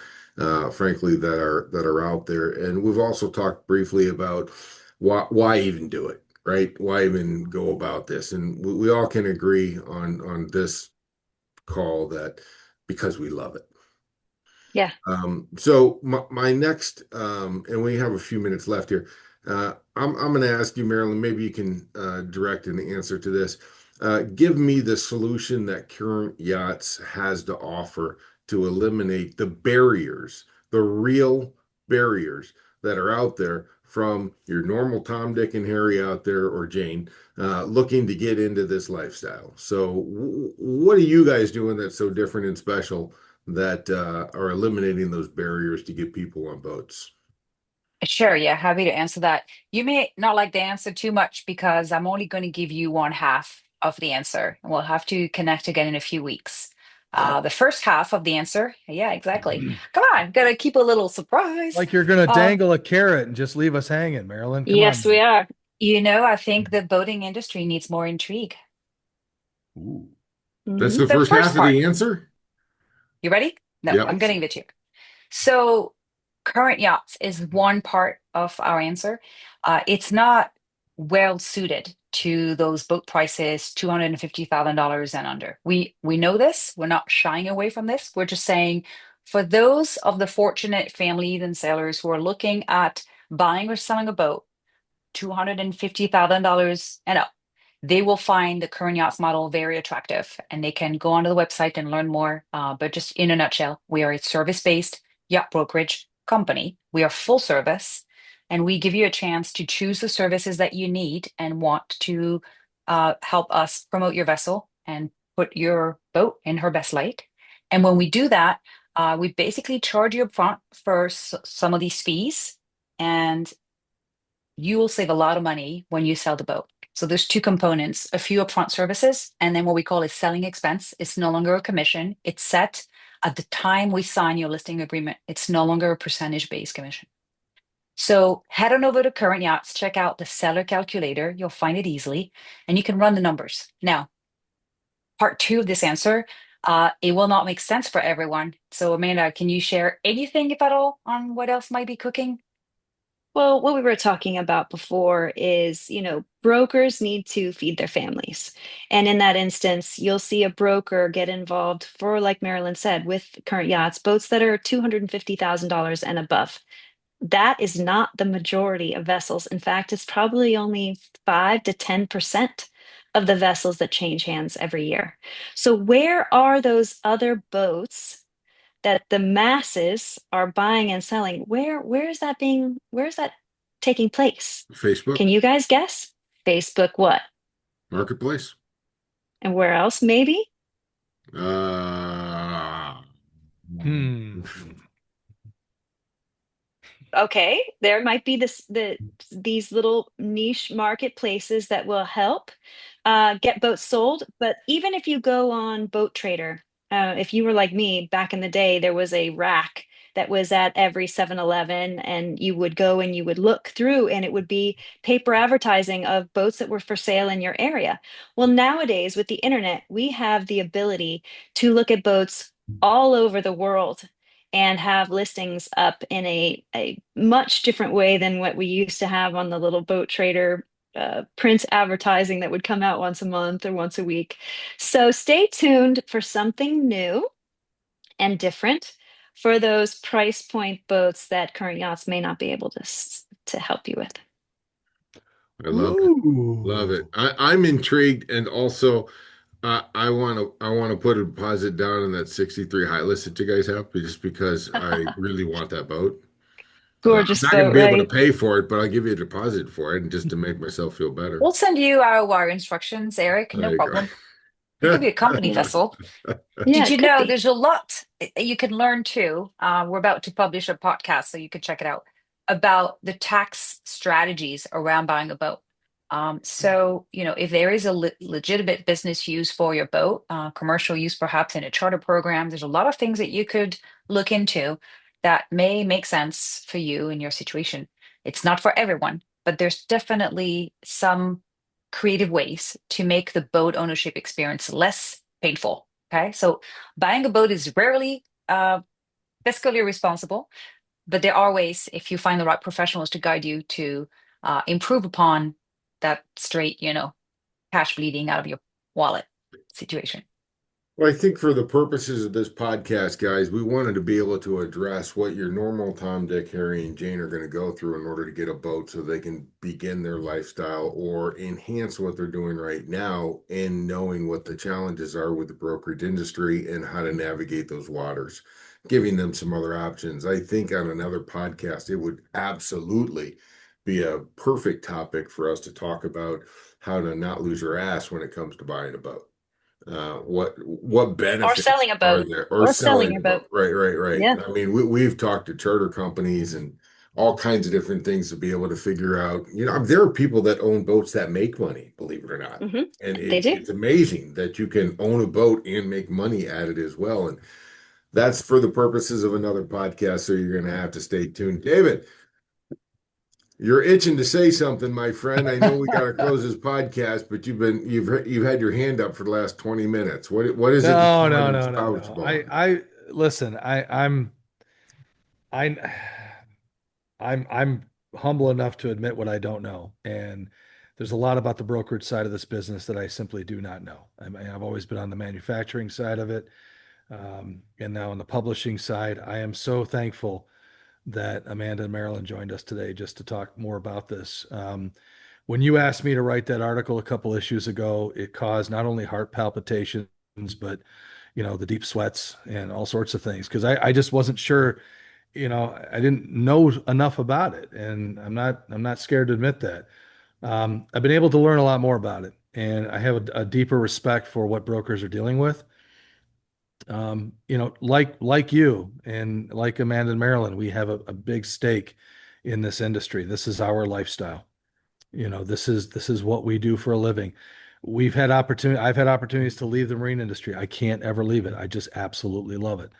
Speaker 2: frankly, that are out there. And we've also talked briefly about why even do it, right? Why even go about this? And we all can agree on this call that because we love it.
Speaker 5: Yeah.
Speaker 2: So my next, and we have a few minutes left here. I'm going to ask you, Maryland, maybe you can direct an answer to this. Give me the solution that Current Yachts has to offer to eliminate the barriers, the real barriers that are out there from your normal Tom, Dick, and Harry out there, or Jane, looking to get into this lifestyle. So, what are you guys doing that's so different and special that are eliminating those barriers to get people on boats?
Speaker 4: sure, yeah, happy to answer that. You may not like the answer too much because I'm only going to give you one half of the answer. We'll have to connect again in a few weeks.
Speaker 2: Okay.
Speaker 4: The first half of the answer, yeah, exactly. Come on, gotta keep a little surprise.
Speaker 3: Like you're gonna
Speaker 4: Uh,
Speaker 3: dangle a carrot and just leave us hanging, Marilyn. Come on,
Speaker 5: Yes, we
Speaker 3: man.
Speaker 5: are.
Speaker 4: I think the boating industry needs more intrigue.
Speaker 2: Ooh. That's
Speaker 5: Mhm.
Speaker 2: the
Speaker 4: The
Speaker 2: first half
Speaker 4: first
Speaker 2: of
Speaker 4: part,
Speaker 2: the answer?
Speaker 4: you ready? No,
Speaker 2: Yep.
Speaker 4: I'm getting to you. So, current yachts is one part of our answer. It's not well suited to those boat prices, $250,000 and under. We know this. We're not shying away from this. We're just saying for those of the fortunate families and sailors who are looking at buying or selling a boat, $250,000 and up, they will find the Current Yachts model very attractive and they can go onto the website and learn more. But just in a nutshell, we are a service-based yacht brokerage company. We are full service and we give you a chance to choose the services that you need and want to help us promote your vessel and put your boat in her best light. And when we do that, we basically charge you upfront for some of these fees. And you will save a lot of money when you sell the boat. So there's two components, a few upfront services, and then what we call a selling expense. It's no longer a commission. It's set at the time we sign your listing agreement. It's no longer a percentage-based commission. So head on over to Current Yachts, check out the seller calculator. You'll find it easily, and you can run the numbers. Now, part two of this answer, it will not make sense for everyone. So Amanda, can you share anything, if at all, on what else might be cooking?
Speaker 5: Well, what we were talking about before is, brokers need to feed their families. And in that instance, you'll see a broker get involved for, like Marilyn said, with Current Yachts, boats that are $250,000 and above. That is not the majority of vessels. In fact, it's probably only 5 to 10% of the vessels that change hands every year. So where are those other boats that the masses are buying and selling? Where is that taking place?
Speaker 2: Facebook
Speaker 5: Can you guys guess? Facebook what?
Speaker 2: Marketplace.
Speaker 5: And where else maybe?
Speaker 2: Uh,
Speaker 3: Hmm.
Speaker 5: Okay, there might be these little niche marketplaces that will help get boats sold. But even if you go on Boat Trader, if you were like me back in the day, there was a rack that was at every 7-Eleven, and you would go and you would look through, and it would be paper advertising of boats that were for sale in your area. Well, nowadays with the internet, we have the ability to look at boats all over the world and have listings up in a much different way than what we used to have on the little Boat Trader print advertising that would come out once a month or once a week. So stay tuned for something new and different for those price point boats that Current Yachts may not be able to help you with.
Speaker 2: I love it. Love
Speaker 3: Ooh.
Speaker 2: it. I'm intrigued, and also I want to put a deposit down on that 63 high list that you guys have, just because I really want that boat. I'm
Speaker 5: Gorgeous
Speaker 2: not going to
Speaker 5: boat,
Speaker 2: be able to
Speaker 5: right?
Speaker 2: pay for it, but I'll give you a deposit for it, and just to make myself feel better.
Speaker 4: We'll send you our wire instructions, Eric. No
Speaker 2: There you
Speaker 4: problem. It could
Speaker 2: go.
Speaker 4: be a company vessel.
Speaker 5: Yeah,
Speaker 4: Did
Speaker 5: it
Speaker 4: you
Speaker 5: could
Speaker 4: know
Speaker 5: be.
Speaker 4: there's a lot you can learn too? We're about to publish a podcast, so you could check it out about the tax strategies around buying a boat. So, if there is a legitimate business use for your boat, commercial use perhaps in a charter program, there's a lot of things that you could look into that may make sense for you in your situation. It's not for everyone, but there's definitely some creative ways to make the boat ownership experience less painful. Okay, so buying a boat is rarely fiscally responsible, but there are ways if you find the right professionals to guide you to improve upon that straight, cash bleeding out of your wallet situation.
Speaker 2: Well, I think for the purposes of this podcast, guys, we wanted to be able to address what your normal Tom, Dick, Harry, and Jane are going to go through in order to get a boat so they can begin their lifestyle or enhance what they're doing right now, and knowing what the challenges are with the brokerage industry and how to navigate those waters, giving them some other options. I think on another podcast, it would absolutely be a perfect topic for us to talk about how to not lose your ass when it comes to buying a boat. What
Speaker 5: Or
Speaker 2: benefits
Speaker 5: selling a
Speaker 2: are
Speaker 5: boat.
Speaker 2: there, or
Speaker 5: Or selling
Speaker 2: selling
Speaker 5: your
Speaker 2: a
Speaker 5: boat.
Speaker 2: boat? Right.
Speaker 5: Yeah.
Speaker 2: I mean, we've talked to charter companies and all kinds of different things to be able to figure out. There are people that own boats that make money, believe it or not.
Speaker 5: Hmm.
Speaker 2: And
Speaker 5: They do.
Speaker 2: it's amazing that you can own a boat and make money at it as well. And that's for the purposes of another podcast. So you're going to have to stay tuned. David, You're itching to say something, my friend. I know we got to close this podcast, but you've had your hand up for the last 20 minutes. What is it that
Speaker 3: No,
Speaker 2: you
Speaker 3: no,
Speaker 2: want to
Speaker 3: no, no,
Speaker 2: expound
Speaker 3: no.
Speaker 2: upon?
Speaker 3: I listen. I I'm humble enough to admit what I don't know, and there's a lot about the brokerage side of this business that I simply do not know. I mean, I've always been on the manufacturing side of it, and now on the publishing side. I am so thankful that Amanda and Maryland joined us today just to talk more about this. When you asked me to write that article a couple issues ago, it caused not only heart palpitations, but the deep sweats and all sorts of things because I just wasn't sure. I didn't know enough about it, and I'm not scared to admit that. I've been able to learn a lot more about it, and I have a deeper respect for what brokers are dealing with. Like you and like Amanda and Maryland, we have a big stake in this industry. This is our lifestyle. This is what we do for a living. I've had opportunities to leave the marine industry. I can't ever leave it. I just absolutely love it.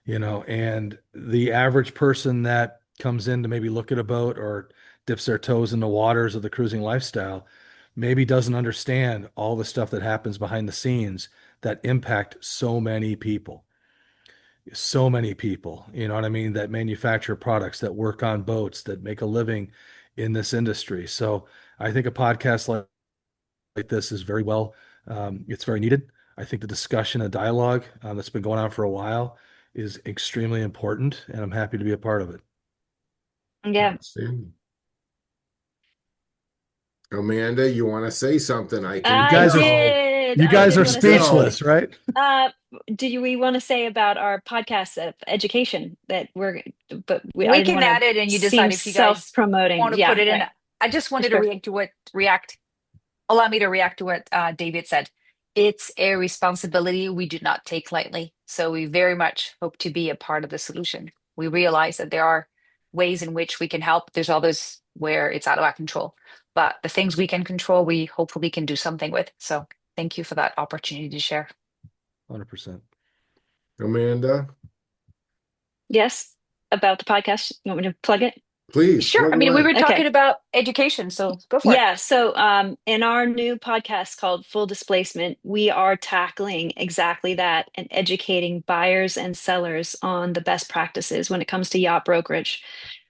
Speaker 3: And the average person that comes in to maybe look at a boat or dips their toes in the waters of the cruising lifestyle maybe doesn't understand all the stuff that happens behind the scenes that impact so many people, you know what I mean, that manufacture products, that work on boats, that make a living in this industry. So I think a podcast like this is it's very needed. I think the discussion and dialogue that's been going on for a while is extremely important, and I'm happy to be a part of it.
Speaker 5: Yeah.
Speaker 2: Outstanding. Amanda, you want to say something? I can
Speaker 5: I
Speaker 3: guys are-
Speaker 5: did.
Speaker 3: You
Speaker 5: I
Speaker 3: guys
Speaker 5: did
Speaker 3: are
Speaker 5: wanna say
Speaker 3: speechless,
Speaker 5: something.
Speaker 3: right?
Speaker 5: Do we want to say about our podcast of education that but I
Speaker 4: We
Speaker 5: didn't
Speaker 4: can
Speaker 5: want
Speaker 4: add
Speaker 5: to
Speaker 4: it and you
Speaker 5: seem
Speaker 4: decide if you guys
Speaker 5: self-promoting.
Speaker 4: want to
Speaker 5: Yeah,
Speaker 4: put it in.
Speaker 5: right.
Speaker 4: I just wanted
Speaker 5: Sure.
Speaker 4: to allow me to react to what David said. It's a responsibility we do not take lightly. So we very much hope to be a part of the solution. We realize that there are ways in which we can help. There's others where it's out of our control. But the things we can control, we hopefully can do something with. So thank you for that opportunity to share.
Speaker 3: 100%.
Speaker 2: Amanda,
Speaker 5: Yes, about the podcast. You want me to plug it?
Speaker 2: please.
Speaker 4: Sure.
Speaker 2: plug
Speaker 4: I mean, we
Speaker 2: away.
Speaker 4: were talking about education, so go for it.
Speaker 5: Yeah, so in our new podcast called Full Displacement, we are tackling exactly that and educating buyers and sellers on the best practices when it comes to yacht brokerage.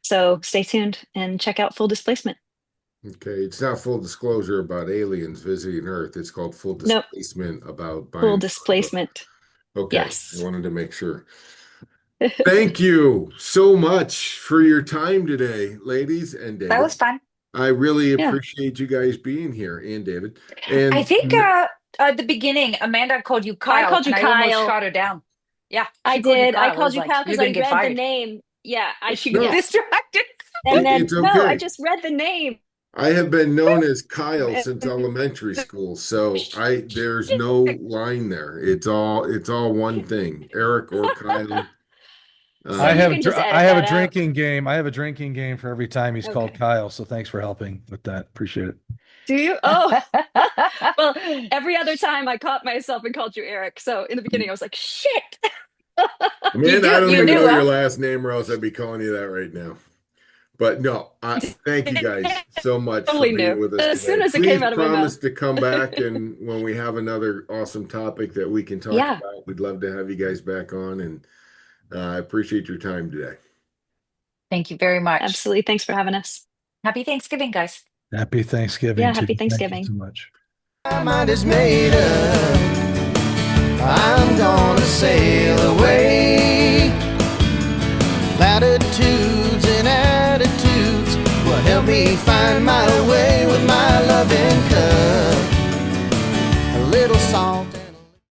Speaker 5: So stay tuned and check out Full Displacement.
Speaker 2: Okay, it's not full disclosure about aliens visiting Earth. It's called full
Speaker 5: Nope.
Speaker 2: displacement about buying.
Speaker 5: Full Displacement.
Speaker 2: Okay,
Speaker 5: Yes.
Speaker 2: I wanted to make sure. Thank you so much for your time today, ladies and David.
Speaker 4: That was fun.
Speaker 2: I really
Speaker 5: Yeah.
Speaker 2: appreciate you guys being here, and David. And
Speaker 4: I think at the beginning, Amanda called you Kyle.
Speaker 5: called you
Speaker 4: and I almost
Speaker 5: Kyle.
Speaker 4: shot her down. Yeah,
Speaker 5: I
Speaker 4: she called you
Speaker 5: did. I
Speaker 4: Kyle.
Speaker 5: called you
Speaker 4: was
Speaker 5: Kyle
Speaker 4: like,
Speaker 5: because
Speaker 4: "You're
Speaker 5: I
Speaker 4: gonna get
Speaker 5: read the
Speaker 4: fired."
Speaker 5: name. Yeah,
Speaker 4: She got
Speaker 5: yeah.
Speaker 4: distracted.
Speaker 5: And then
Speaker 2: It's
Speaker 5: no, I
Speaker 2: okay.
Speaker 5: just read the name.
Speaker 2: I have been known as Kyle since elementary school, so there's no line there. It's all one thing, Erik or Kyle.
Speaker 5: So
Speaker 3: I
Speaker 5: you
Speaker 3: have
Speaker 5: can just edit
Speaker 3: I have
Speaker 5: that
Speaker 3: a
Speaker 5: out.
Speaker 3: drinking game. I have a drinking game for every time he's called
Speaker 5: Okay.
Speaker 3: Kyle. So thanks for helping with that. Appreciate it.
Speaker 5: Do you? Oh, well, every other time I caught myself and called you Erik. So in the beginning, I was like, shit.
Speaker 2: Amanda, I don't
Speaker 4: you
Speaker 2: even
Speaker 4: knew,
Speaker 2: know your
Speaker 4: huh?
Speaker 2: last name, or else I'd be calling you that right now. But no, thank you guys so much for
Speaker 5: Totally
Speaker 2: being
Speaker 5: knew.
Speaker 2: with us
Speaker 5: As
Speaker 2: today.
Speaker 5: soon as it
Speaker 2: Please
Speaker 5: came out of my
Speaker 2: promise
Speaker 5: mouth.
Speaker 2: to come back, and when we have another awesome topic that we can talk
Speaker 5: Yeah.
Speaker 2: about, we'd love to have you guys back on. And I appreciate your time today.
Speaker 4: Thank you very much.
Speaker 5: Absolutely. Thanks for having us.
Speaker 4: Happy Thanksgiving, guys.
Speaker 3: Happy Thanksgiving.
Speaker 5: Yeah,
Speaker 3: to
Speaker 5: happy
Speaker 3: you. Thank you
Speaker 5: Thanksgiving.
Speaker 3: so much.
Speaker 1: My mind is made up. I'm gonna say